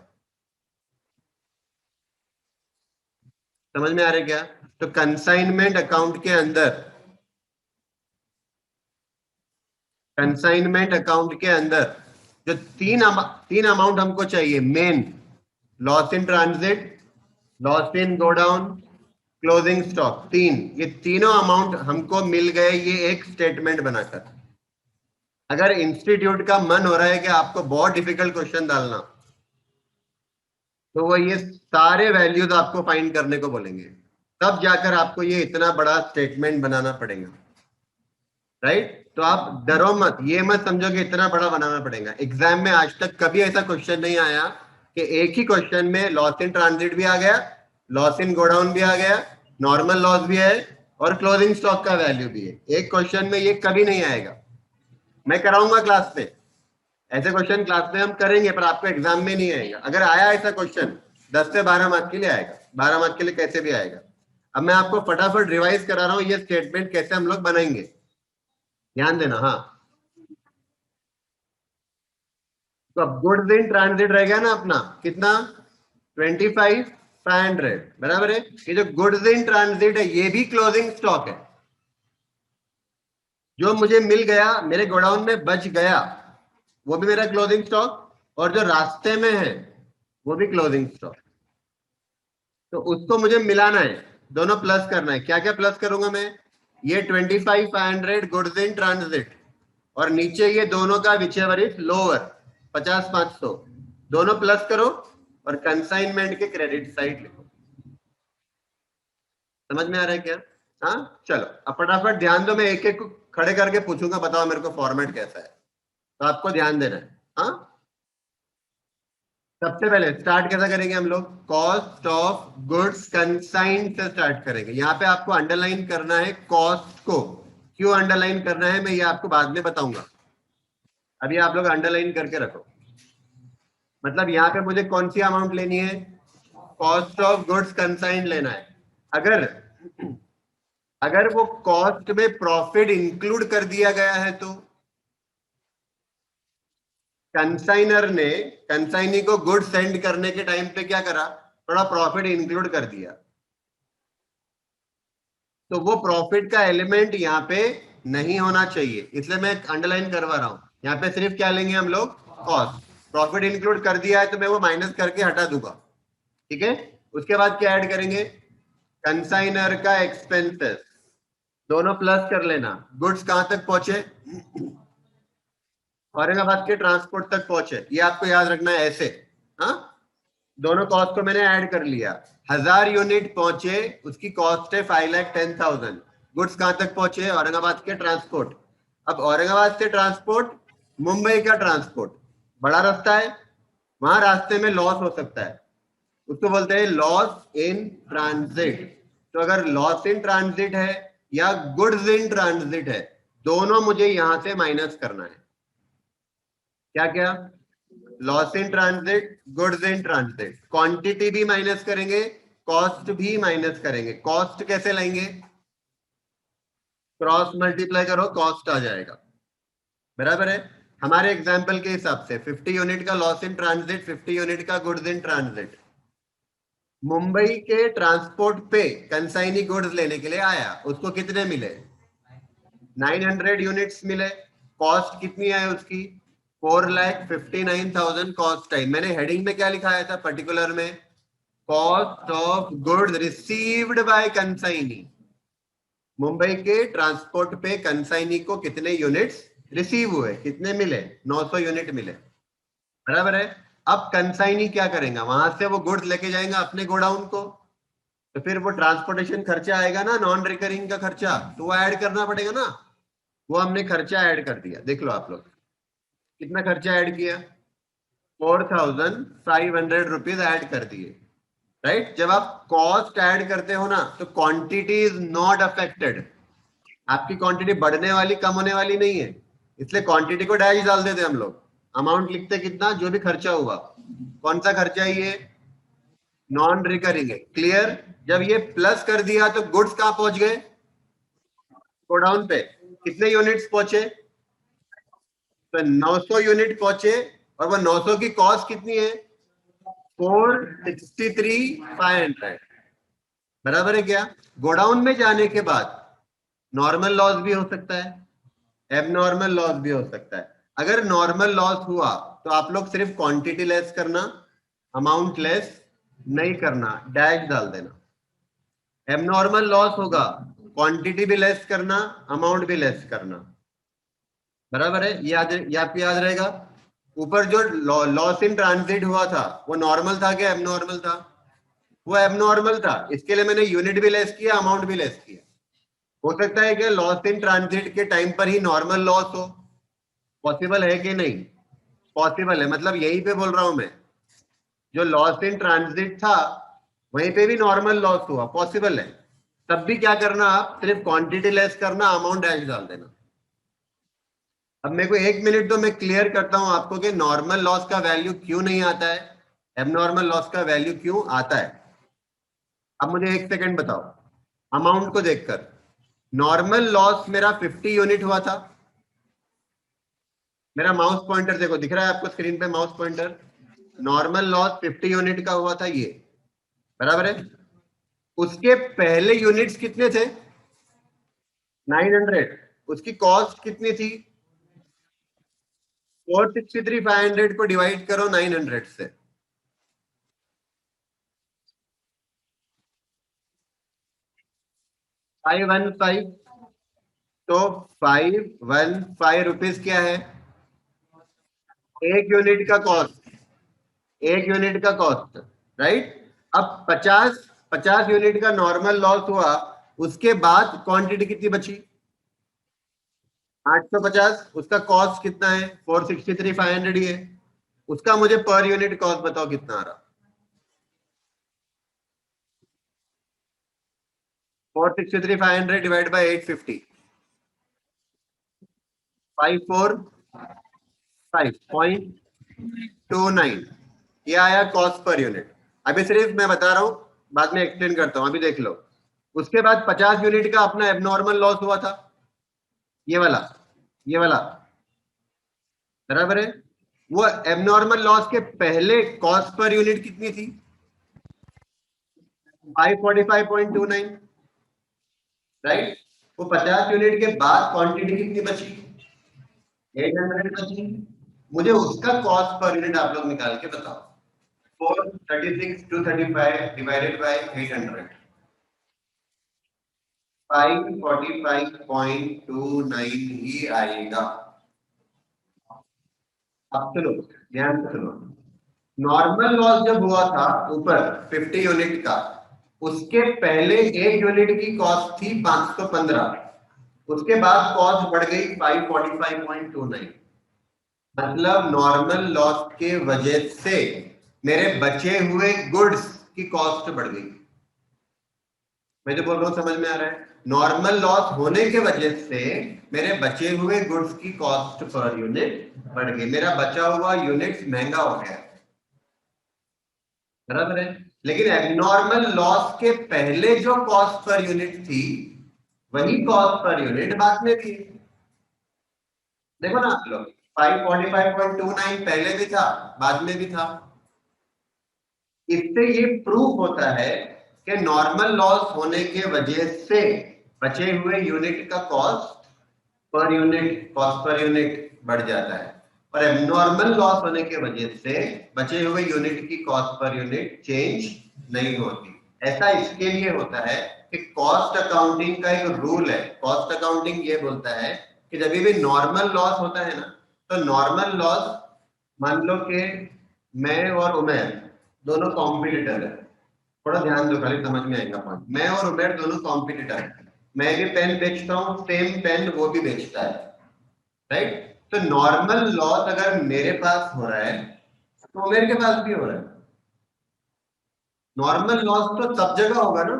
समझ में आ रहा है क्या? तो कंसाइनमेंट अकाउंट के अंदर, कंसाइनमेंट अकाउंट के अंदर जो तीन अमाउंट हमको चाहिए main, loss in transit, loss in godown, closing stock, तीन, ये तीनों अमाउंट हमको मिल गए ये एक स्टेटमेंट बनाकर। अगर इंस्टीट्यूट का मन हो रहा है कि आपको बहुत डिफिकल्ट क्वेश्चन डालना, तो वो ये सारे वैल्यूज आपको फाइंड करने को बोलेंगे, तब जाकर आपको ये इतना बड़ा स्टेटमेंट बनाना पड़ेगा, राइट? तो आप डरो मत, ये मत समझो कि इतना बड़ा बनाना पड़ेगा। एग्जाम में आज तक कभी ऐसा क्वेश्चन नहीं आया कि एक ही क्वेश्चन में लॉस इन ट्रांजिट भी आ गया, लॉस इन गोडाउन भी आ गया, नॉर्मल लॉस भी है और क्लोजिंग स्टॉक का वैल्यू भी है। एक क्वेश्चन में ये कभी नहीं आएगा। मैं कराऊंगा क्लास में, ऐसे क्वेश्चन क्लास में हम करेंगे, पर आपको एग्जाम में नहीं आएगा। अगर आया ऐसा क्वेश्चन 10 से 12 मार्क के लिए आएगा, 12 मार्क के लिए कैसे भी आएगा। अब मैं आपको फटाफट रिवाइज करा रहा हूं ये स्टेटमेंट कैसे हम लोग बनाएंगे, ध्यान देना। हाँ, तो अब गुड्स इन ट्रांजिट रह गया ना अपना, कितना? 25,500, बराबर है। ये जो गुड्स इन ट्रांजिट है ये भी क्लोजिंग स्टॉक है, जो मुझे मिल गया मेरे गोडाउन में बच गया वो भी मेरा क्लोजिंग स्टॉक, और जो रास्ते में है वो भी क्लोजिंग स्टॉक। तो उसको मुझे मिलाना है, दोनों प्लस करना है। क्या क्या प्लस करूंगा मैं? ये 25,500 गुड्स इन ट्रांजिट, और नीचे ये दोनों का विचेवर इज लोअर 50,500, दोनों प्लस करो और कंसाइनमेंट के क्रेडिट साइड लिखो। समझ में आ रहा है क्या? हाँ, चलो अब फटाफट ध्यान दो, मैं एक एक को खड़े करके पूछूंगा, बताओ मेरे को फॉर्मेट कैसा है, तो आपको ध्यान देना है। हाँ, सबसे पहले स्टार्ट कैसा करेंगे हम लोग? कॉस्ट ऑफ गुड्स कंसाइंड से स्टार्ट करेंगे। यहाँ पे आपको अंडरलाइन करना है कॉस्ट को। क्यों अंडरलाइन करना है मैं ये आपको बाद में बताऊंगा, अभी आप लोग अंडरलाइन करके रखो। मतलब यहाँ पे मुझे कौन सी अमाउंट लेनी है? कॉस्ट ऑफ गुड्स कंसाइंड लेना है। अगर अगर वो कॉस्ट में प्रॉफिट इंक्लूड कर दिया गया है तो कंसाइनर ने कंसाइनी को गुड्स सेंड करने के टाइम पे क्या करा? थोड़ा प्रॉफिट इंक्लूड कर दिया, तो वो प्रॉफिट का एलिमेंट यहाँ पे नहीं होना चाहिए, इसलिए मैं अंडरलाइन करवा रहा हूं। यहाँ पे सिर्फ क्या लेंगे हम लोग? कॉस्ट। प्रॉफिट इंक्लूड कर दिया है तो मैं वो माइनस करके हटा दूंगा, ठीक है। उसके बाद क्या ऐड करेंगे? कंसाइनर का एक्सपेंसेस, दोनों प्लस कर लेना। गुड्स कहां तक पहुंचे? औरंगाबाद के ट्रांसपोर्ट तक पहुंचे, ये आपको याद रखना है ऐसे। हाँ, दोनों कॉस्ट को मैंने ऐड कर लिया। 1000 यूनिट पहुंचे, उसकी कॉस्ट है 5,10,000। गुड्स कहां तक पहुंचे? औरंगाबाद के ट्रांसपोर्ट। अब औरंगाबाद से ट्रांसपोर्ट, मुंबई का ट्रांसपोर्ट, बड़ा रास्ता है, वहां रास्ते में लॉस हो सकता है, उसको बोलते हैं लॉस इन ट्रांजिट। तो अगर लॉस इन ट्रांजिट है या गुड्स इन ट्रांजिट है, दोनों मुझे यहां से माइनस करना है। क्या क्या? Loss in transit, goods in transit, quantity भी माइनस करेंगे, कॉस्ट भी माइनस करेंगे। कॉस्ट कैसे लाएंगे? क्रॉस मल्टीप्लाई करो, कॉस्ट आ जाएगा, बराबर है। हमारे एग्जाम्पल के हिसाब से 50 यूनिट का लॉस इन ट्रांजिट, 50 यूनिट का गुड्स इन ट्रांजिट। मुंबई के ट्रांसपोर्ट पे कंसाइनी गुड्स लेने के लिए आया, उसको कितने मिले? 900 यूनिट्स मिले। कॉस्ट कितनी है उसकी? 4,59,000 कॉस्ट है। मैंने हेडिंग में क्या लिखाया था पर्टिकुलर में? Cost of goods received by consignee. Mumbai के ट्रांसपोर्ट पे कंसाइनी को कितने यूनिट्स रिसीव हुए, कितने मिले? 900 यूनिट मिले, बराबर है। अब कंसाइनी क्या करेगा? वहां से वो गुड्स लेके जाएगा अपने गोडाउन को, तो फिर वो ट्रांसपोर्टेशन खर्चा आएगा ना, नॉन रिकरिंग का खर्चा, तो वो ऐड करना पड़ेगा ना। वो हमने खर्चा ऐड कर दिया, देख लो आप लोग कितना खर्चा ऐड किया। 4,500 रुपीज ऐड कर दिए, राइट। जब आप कॉस्ट ऐड करते हो ना, तो क्वांटिटी इज नॉट अफेक्टेड। आपकी क्वांटिटी बढ़ने वाली, कम होने वाली नहीं है। इसलिए क्वांटिटी को डैश डाल देते हम लोग, अमाउंट लिखते कितना, जो भी खर्चा हुआ। कौन सा खर्चा है ये, नॉन रिकरिंग है, क्लियर। जब ये प्लस कर दिया तो गुड्स कहां पहुंच गए, गोडाउन पे। कितने यूनिट्स पहुंचे, तो 900 यूनिट पहुंचे, और वो 900 की कॉस्ट कितनी है, 463,500, बराबर है क्या। गोडाउन में जाने के बाद नॉर्मल लॉस भी हो सकता है, एबनॉर्मल लॉस भी हो सकता है। अगर नॉर्मल लॉस हुआ तो आप लोग सिर्फ क्वांटिटी लेस करना, अमाउंट लेस नहीं करना, डैश डाल देना। एबनॉर्मल लॉस होगा, क्वांटिटी भी लेस करना, अमाउंट भी लेस करना, बराबर है। ये आपको याद रहेगा। ऊपर जो लॉस इन ट्रांजिट हुआ था वो नॉर्मल था क्या एबनॉर्मल था, वो एबनॉर्मल था, इसके लिए मैंने यूनिट भी लेस किया, अमाउंट भी लेस किया। हो सकता है कि लॉस इन ट्रांजिट के टाइम पर ही नॉर्मल लॉस हो, पॉसिबल है कि नहीं, पॉसिबल है। मतलब यहीं पे बोल रहा हूं मैं, जो लॉस इन ट्रांजिट था वहीं पे भी नॉर्मल लॉस हुआ, पॉसिबल है। तब भी क्या करना, आप सिर्फ क्वांटिटी लेस करना, अमाउंट डैश डाल देना। अब मेरे को 1 मिनट तो मैं क्लियर करता हूं आपको कि नॉर्मल लॉस का वैल्यू क्यों नहीं आता है, एबनॉर्मल लॉस का वैल्यू क्यों आता है। अब मुझे 1 सेकंड बताओ, अमाउंट को देखकर। नॉर्मल लॉस मेरा 50 यूनिट हुआ था, मेरा माउस पॉइंटर देखो, दिख रहा है आपको स्क्रीन पे mouse pointer. Normal loss 50 unit का हुआ था ये, बराबर है। उसके पहले यूनिट्स कितने थे, 900। उसकी कॉस्ट कितनी थी, 463,500 को डिवाइड करो 900 से, 515। तो 515 रुपीज क्या है, एक यूनिट का कॉस्ट, एक यूनिट का कॉस्ट, राइट। अब 50 50 यूनिट का नॉर्मल लॉस हुआ, उसके बाद क्वांटिटी कितनी बची, 850। उसका कॉस्ट कितना है, 463,500 ही है। उसका मुझे पर यूनिट कॉस्ट बताओ कितना आ रहा, 463,500 डिवाइड बाई 850, 545.29, ये आया कॉस्ट पर यूनिट। अभी सिर्फ मैं बता रहा हूं, बाद में एक्सप्लेन करता हूं, अभी देख लो। उसके बाद 50 यूनिट का अपना एबनॉर्मल लॉस हुआ था, ये वाला, ये वाला, बराबर है। वो एबनॉर्मल लॉस के पहले कॉस्ट पर यूनिट कितनी थी, 545.29, राइट। वो 50 यूनिट के बाद क्वांटिटी कितनी बची, 800 बची। मुझे उसका कॉस्ट पर यूनिट आप लोग निकाल के बताओ, 436,235 डिवाइडेड बाय 800, 545.29 ही आएगा। अब सुनो, ध्यान से सुनो। नॉर्मल लॉस जब हुआ था ऊपर 50 यूनिट का, उसके पहले एक यूनिट की कॉस्ट थी 515, उसके बाद कॉस्ट बढ़ गई 545.29। मतलब नॉर्मल लॉस के वजह से मेरे बचे हुए गुड्स की कॉस्ट बढ़ गई। मैं जो बोल रहा हूं समझ में आ रहा है, नॉर्मल लॉस होने के वजह से मेरे बचे हुए गुड्स की कॉस्ट पर यूनिट बढ़ गई, मेरा बचा हुआ यूनिट महंगा हो गया, बराबर है। लेकिन एबनॉर्मल लॉस के पहले जो कॉस्ट पर यूनिट थी वही कॉस्ट पर यूनिट बाद में भी है। देखो ना आप लोग, 545.29 पहले भी था, बाद में भी था। इससे ये प्रूफ होता है कि नॉर्मल लॉस होने के वजह से बचे हुए यूनिट का cost per unit, cost per unit बढ़ जाता है, और एबनॉर्मल लॉस होने के वजह से बचे हुए यूनिट की कॉस्ट पर यूनिट चेंज नहीं होती। ऐसा इसके लिए होता है कि कॉस्ट अकाउंटिंग का एक रूल है। कॉस्ट अकाउंटिंग ये बोलता है कि जब भी नॉर्मल लॉस होता है ना, तो नॉर्मल लॉस, मान लो कि मैं और उमेर दोनों कॉम्पिटिटर है, थोड़ा ध्यान दो खाली समझ में आएगा पॉइंट। मैं और उमेर दोनों कॉम्पिटिटर है, मैं भी पेन बेचता हूँ, सेम पेन वो भी बेचता है, राइट। तो नॉर्मल लॉस अगर मेरे पास हो रहा है तो उमेर के पास भी हो रहा है। नॉर्मल लॉस तो सब जगह होगा ना,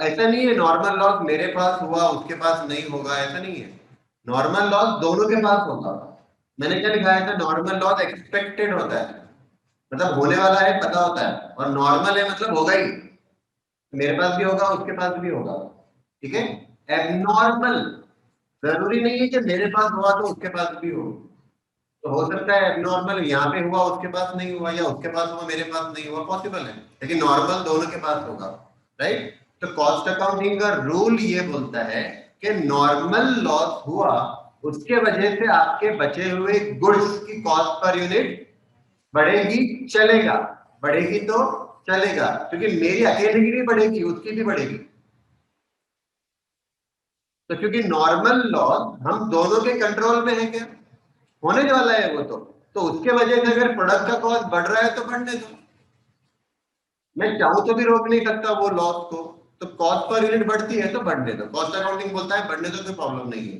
ऐसा नहीं है नॉर्मल लॉस मेरे पास हुआ उसके पास नहीं होगा, ऐसा नहीं है। नॉर्मल लॉस दोनों के पास होगा। मैंने क्या लिखाया था, नॉर्मल लॉस एक्सपेक्टेड होता है, मतलब होने वाला है पता होता है, और नॉर्मल है मतलब होगा ही, मेरे पास भी होगा उसके पास भी होगा। ठीक है। एबनॉर्मल जरूरी नहीं है कि मेरे पास हुआ तो उसके पास भी हो, तो हो सकता है एबनॉर्मल यहाँ पे हुआ उसके पास नहीं हुआ, या उसके पास हुआ मेरे पास नहीं हुआ, पॉसिबल है, लेकिन नॉर्मल दोनों के पास होगा। राइट। तो कॉस्ट अकाउंटिंग का रूल ये बोलता है कि नॉर्मल लॉस हुआ उसके वजह से आपके बचे हुए गुड्स की कॉस्ट पर यूनिट बढ़ेगी, चलेगा, बढ़ेगी तो चलेगा, क्योंकि मेरी अकेले की भी बढ़ेगी उसकी भी बढ़ेगी। तो क्योंकि नॉर्मल लॉस हम दोनों के कंट्रोल में है, क्या होने वाला है वो, तो उसके वजह से अगर प्रोडक्ट का कॉस्ट बढ़ रहा है तो बढ़ने दो, मैं चाहूं तो भी रोक नहीं सकता वो लॉस को। तो कॉस्ट पर यूनिट बढ़ती है तो बढ़ने दो, कॉस्ट अकाउंटिंग बोलता है बढ़ने दो, कोई प्रॉब्लम नहीं है।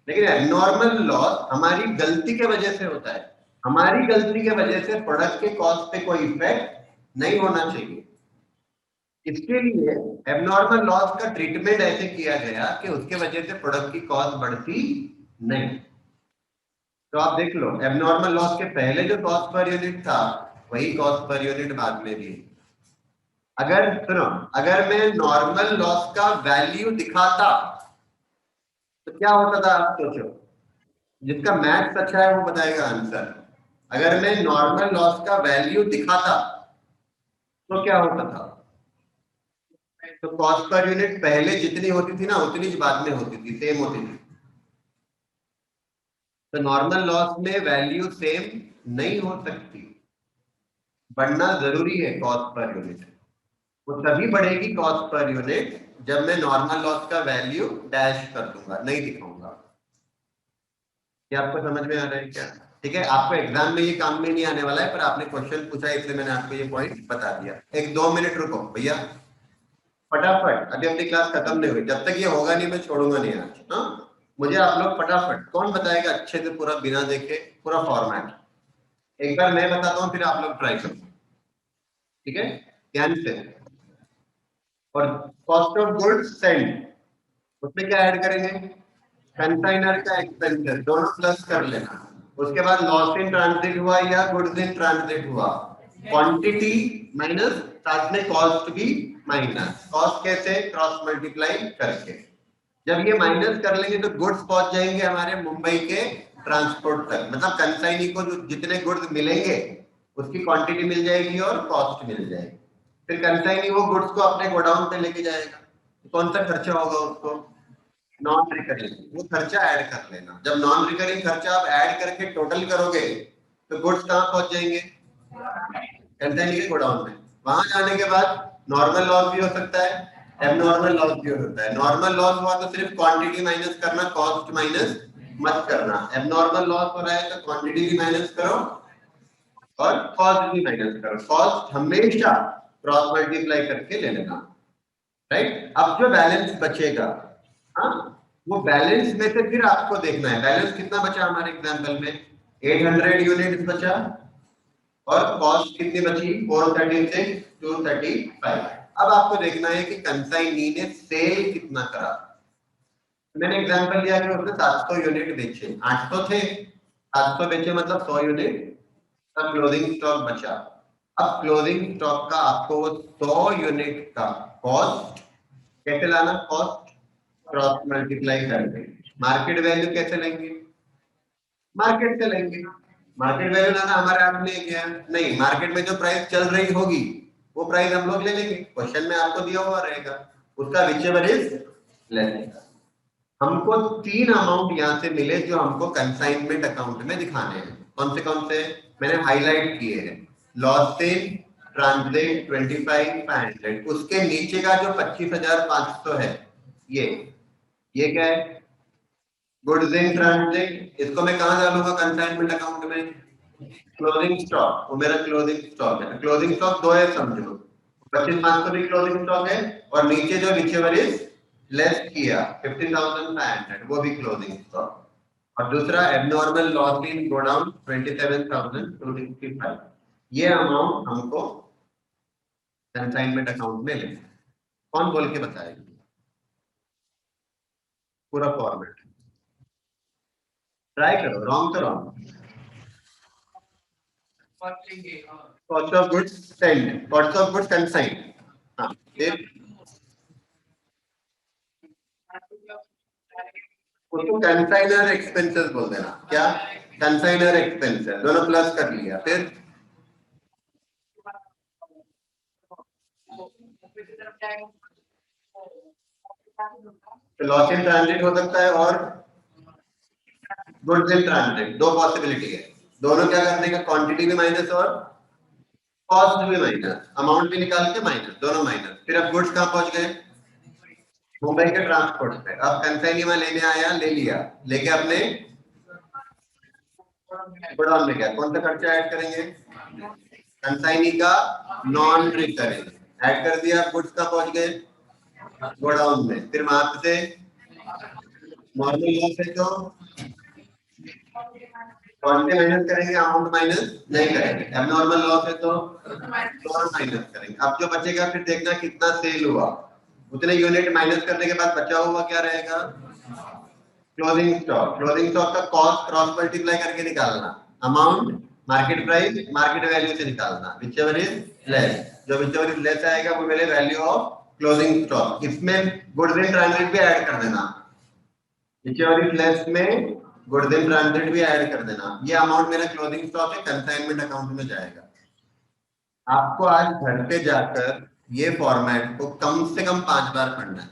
लेकिन एबनॉर्मल लॉस हमारी गलती के वजह से होता है, हमारी गलती के वजह से प्रोडक्ट के कॉस्ट पे कोई इफेक्ट नहीं होना चाहिए। इसके लिए एबनॉर्मल लॉस का ट्रीटमेंट ऐसे किया गया कि उसके वजह से प्रोडक्ट की कॉस्ट बढ़ती नहीं। तो आप देख लो, एबनॉर्मल लॉस के पहले जो कॉस्ट पर यूनिट था वही कॉस्ट पर यूनिट बाद में भी। अगर सुनो, अगर मैं नॉर्मल लॉस का वैल्यू दिखाता तो क्या होता था, आप सोचो, जिसका मैथ्स अच्छा है वो बताएगा आंसर। अगर मैं नॉर्मल लॉस का वैल्यू दिखाता तो क्या होता था, तो कॉस्ट पर यूनिट पहले जितनी होती थी ना उतनी ही बाद में होती थी, सेम होती थी। तो नॉर्मल लॉस में वैल्यू सेम नहीं हो सकती, बढ़ना जरूरी है कॉस्ट पर यूनिट। वो तभी बढ़ेगी कॉस्ट पर यूनिट जब मैं नॉर्मल लॉस का वैल्यू डैश कर दूंगा, नहीं दिखाऊंगा। क्या आपको समझ में आ रहा है क्या? ठीक है, आपको एग्जाम में ये काम में नहीं आने वाला है, पर आपने क्वेश्चन पूछा इसलिए मैंने आपको ये पॉइंट बता दिया। एक 2 मिनट रुको भैया, फटाफट, अभी अपनी क्लास खत्म नहीं हुई, जब तक ये होगा नहीं मैं छोड़ूंगा नहीं आज। हाँ, मुझे आप लोग फटाफट, कौन बताएगा अच्छे से पूरा बिना देखे पूरा फॉर्मेट, एक बार मैं बताता हूँ फिर आप लोग ट्राई करो। ठीक है, ध्यान से। और कॉस्ट ऑफ गुड्स सेंड, उसमें क्या ऐड करेंगे, कंसाइनर का एक्सपेंसेस दोनों प्लस कर लेना। उसके बाद लॉस इन ट्रांजिट हुआ या गुड्स इन ट्रांजिट हुआ, क्वांटिटी माइनस, साथ में कॉस्ट भी माइनस, कॉस्ट कैसे, क्रॉस मल्टीप्लाई करके। जब ये माइनस कर लेंगे तो गुड्स पहुंच जाएंगे हमारे मुंबई के ट्रांसपोर्ट तक, मतलब कंसाइनी को जो जितने गुड्स मिलेंगे उसकी क्वांटिटी मिल जाएगी और कॉस्ट मिल जाएगी। फिर कंसाइनी वो गुड्स को अपने गोडाउन पे लेके जाएगा, कौन सा खर्चा होगा उसको, नॉन रिकरिंग, वो खर्चा ऐड कर लेना। जब नॉन रिकरिंग खर्चा आप ऐड करके टोटल करोगे तो गुड्स कहाँ पहुंच जाएंगे, कंसाइनी के गोडाउन में। वहां जाने के बाद नॉर्मल लॉस भी हो सकता है, एबनॉर्मल लॉस भी हो सकता है। नॉर्मल लॉस हुआ तो सिर्फ क्वांटिटी माइनस करना, कॉस्ट माइनस मत करना। एबनॉर्मल लॉस हो रहा है तो क्वांटिटी भी माइनस करो और कॉस्ट भी माइनस करो, कॉस्ट हमेशा क्रॉस मल्टीप्लाई करके ले लेना। राइट, अब जो बैलेंस बचेगा, हाँ, वो बैलेंस में से फिर आपको देखना है बैलेंस कितना बचा हमारे एग्जांपल में, 800 यूनिट बचा, और कॉस्ट कितनी बची, 436, 235। अब आपको देखना है कि कंसाइनी ने सेल कितना करा। मैंने एग्जांपल दिया कि उसने 700 यूनिट बेचे, 800 थे, 700 बेचे मतलब 100 यूनिट, तब क्लोजिंग स्टॉक बचा। अब क्लोजिंग स्टॉक का आपको वो 100 यूनिट का कॉस्ट कैसे लाना, कॉस्ट क्रॉस मल्टीप्लाई करके। मार्केट वैल्यू कैसे लेंगे, मार्केट से लेंगे। मार्केट वैल्यू लाना हमारे हाथ में है क्या, नहीं, मार्केट में जो प्राइस चल रही होगी वो प्राइस हम लोग ले लेंगे, क्वेश्चन में आपको दिया हुआ रहेगा, उसका विचेवर इज लेस। हमको 3 अमाउंट यहां से मिले जो हमको कंसाइनमेंट अकाउंट में दिखाने हैं। कौन से मैंने हाईलाइट किए हैं, लॉस इन ट्रांजिट 25,500, उसके नीचे का जो 25,500 है, ये क्या है, गुड्स इन ट्रांजिट, इसको मैं कहां डालूंगा कंसाइनमेंट अकाउंट में, क्लोजिंग स्टॉक, वो मेरा क्लोजिंग स्टॉक है। क्लोजिंग स्टॉक दो है समझो, 25,500 भी क्लोजिंग स्टॉक है, और नीचे जो विचेवर इज लेस किया 50,500 वो भी क्लोजिंग स्टॉक। और दूसरा एबनॉर्मल लॉस इन गोडाउन 27,255, ये अमाउंट हमको कंसाइनमेंट अकाउंट में लेना है। कौन बोल के बताएगा पूरा फॉर्मेट, ट्राई करो, रॉन्ग तो wrong. Cost of goods send, cost of goods consign. हाँ, फिर उसको कंसाइनर एक्सपेंसेस बोल देना। क्या? कंसाइनर एक्सपेंसेस, दोनों प्लस कर लिया। फिर लॉस इन ट्रांजिट हो सकता है और गुड्स इन ट्रांजिट, दो पॉसिबिलिटी है। दोनों क्या करने का, क्वांटिटी भी माइनस और कॉस्ट भी माइनस, अमाउंट भी निकाल के माइनस, दोनों माइनस। फिर अब गुड्स कहां पहुंच गए? मुंबई के ट्रांसपोर्ट पे। अब कंसाइनी में लेने आया, ले लिया, लेके अपने गोडाउन में गया। कौन सा खर्चा ऐड करेंगे? कंसाइनी का नॉन रिकरिंग ऐड कर दिया। गुड्स कहां पहुंच गए? गोडाउन में। फिर वहां से नॉर्मल लॉस है तो क्वांटिटी माइनस करेंगे, अमाउंट माइनस नहीं करेंगे। अब नॉर्मल लॉस है तो माइनस करेंगे। अब जो बचेगा फिर देखना कितना सेल हुआ, उतने यूनिट माइनस करने के बाद बचा हुआ क्या रहेगा? Closing stock. क्लोजिंग स्टॉक का कॉस्ट क्रॉस मल्टीप्लाई करके निकालना, amount market price market value से निकालना, व्हिचएवर इज लेस। जो व्हिचएवर इज लेस आएगा वो मेरे वैल्यू ऑफ क्लोजिंग स्टॉक। इसमें गुड्स इन ट्रांजिट भी ऐड कर देना, व्हिचएवर इज लेस में गुड्स इन ट्रांजिट भी ऐड कर देना। ये अमाउंट मेरा क्लोजिंग स्टॉक है, कंसाइनमेंट अकाउंट में जाएगा। आपको आज घर पे जाकर ये फॉर्मेट को कम से कम 5 बार पढ़ना है,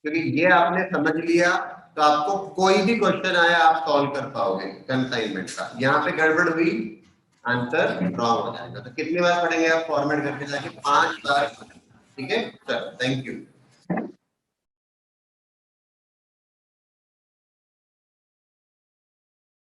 क्योंकि ये आपने समझ लिया तो आपको कोई भी क्वेश्चन आया आप सॉल्व कर पाओगे कंसाइनमेंट का। यहाँ पे गड़बड़ हुई, आंसर रॉन्ग हो जाएगा। तो कितनी बार पढ़ेंगे आप फॉर्मेट करके जाके? 5 बार। ठीक है सर, थैंक यू।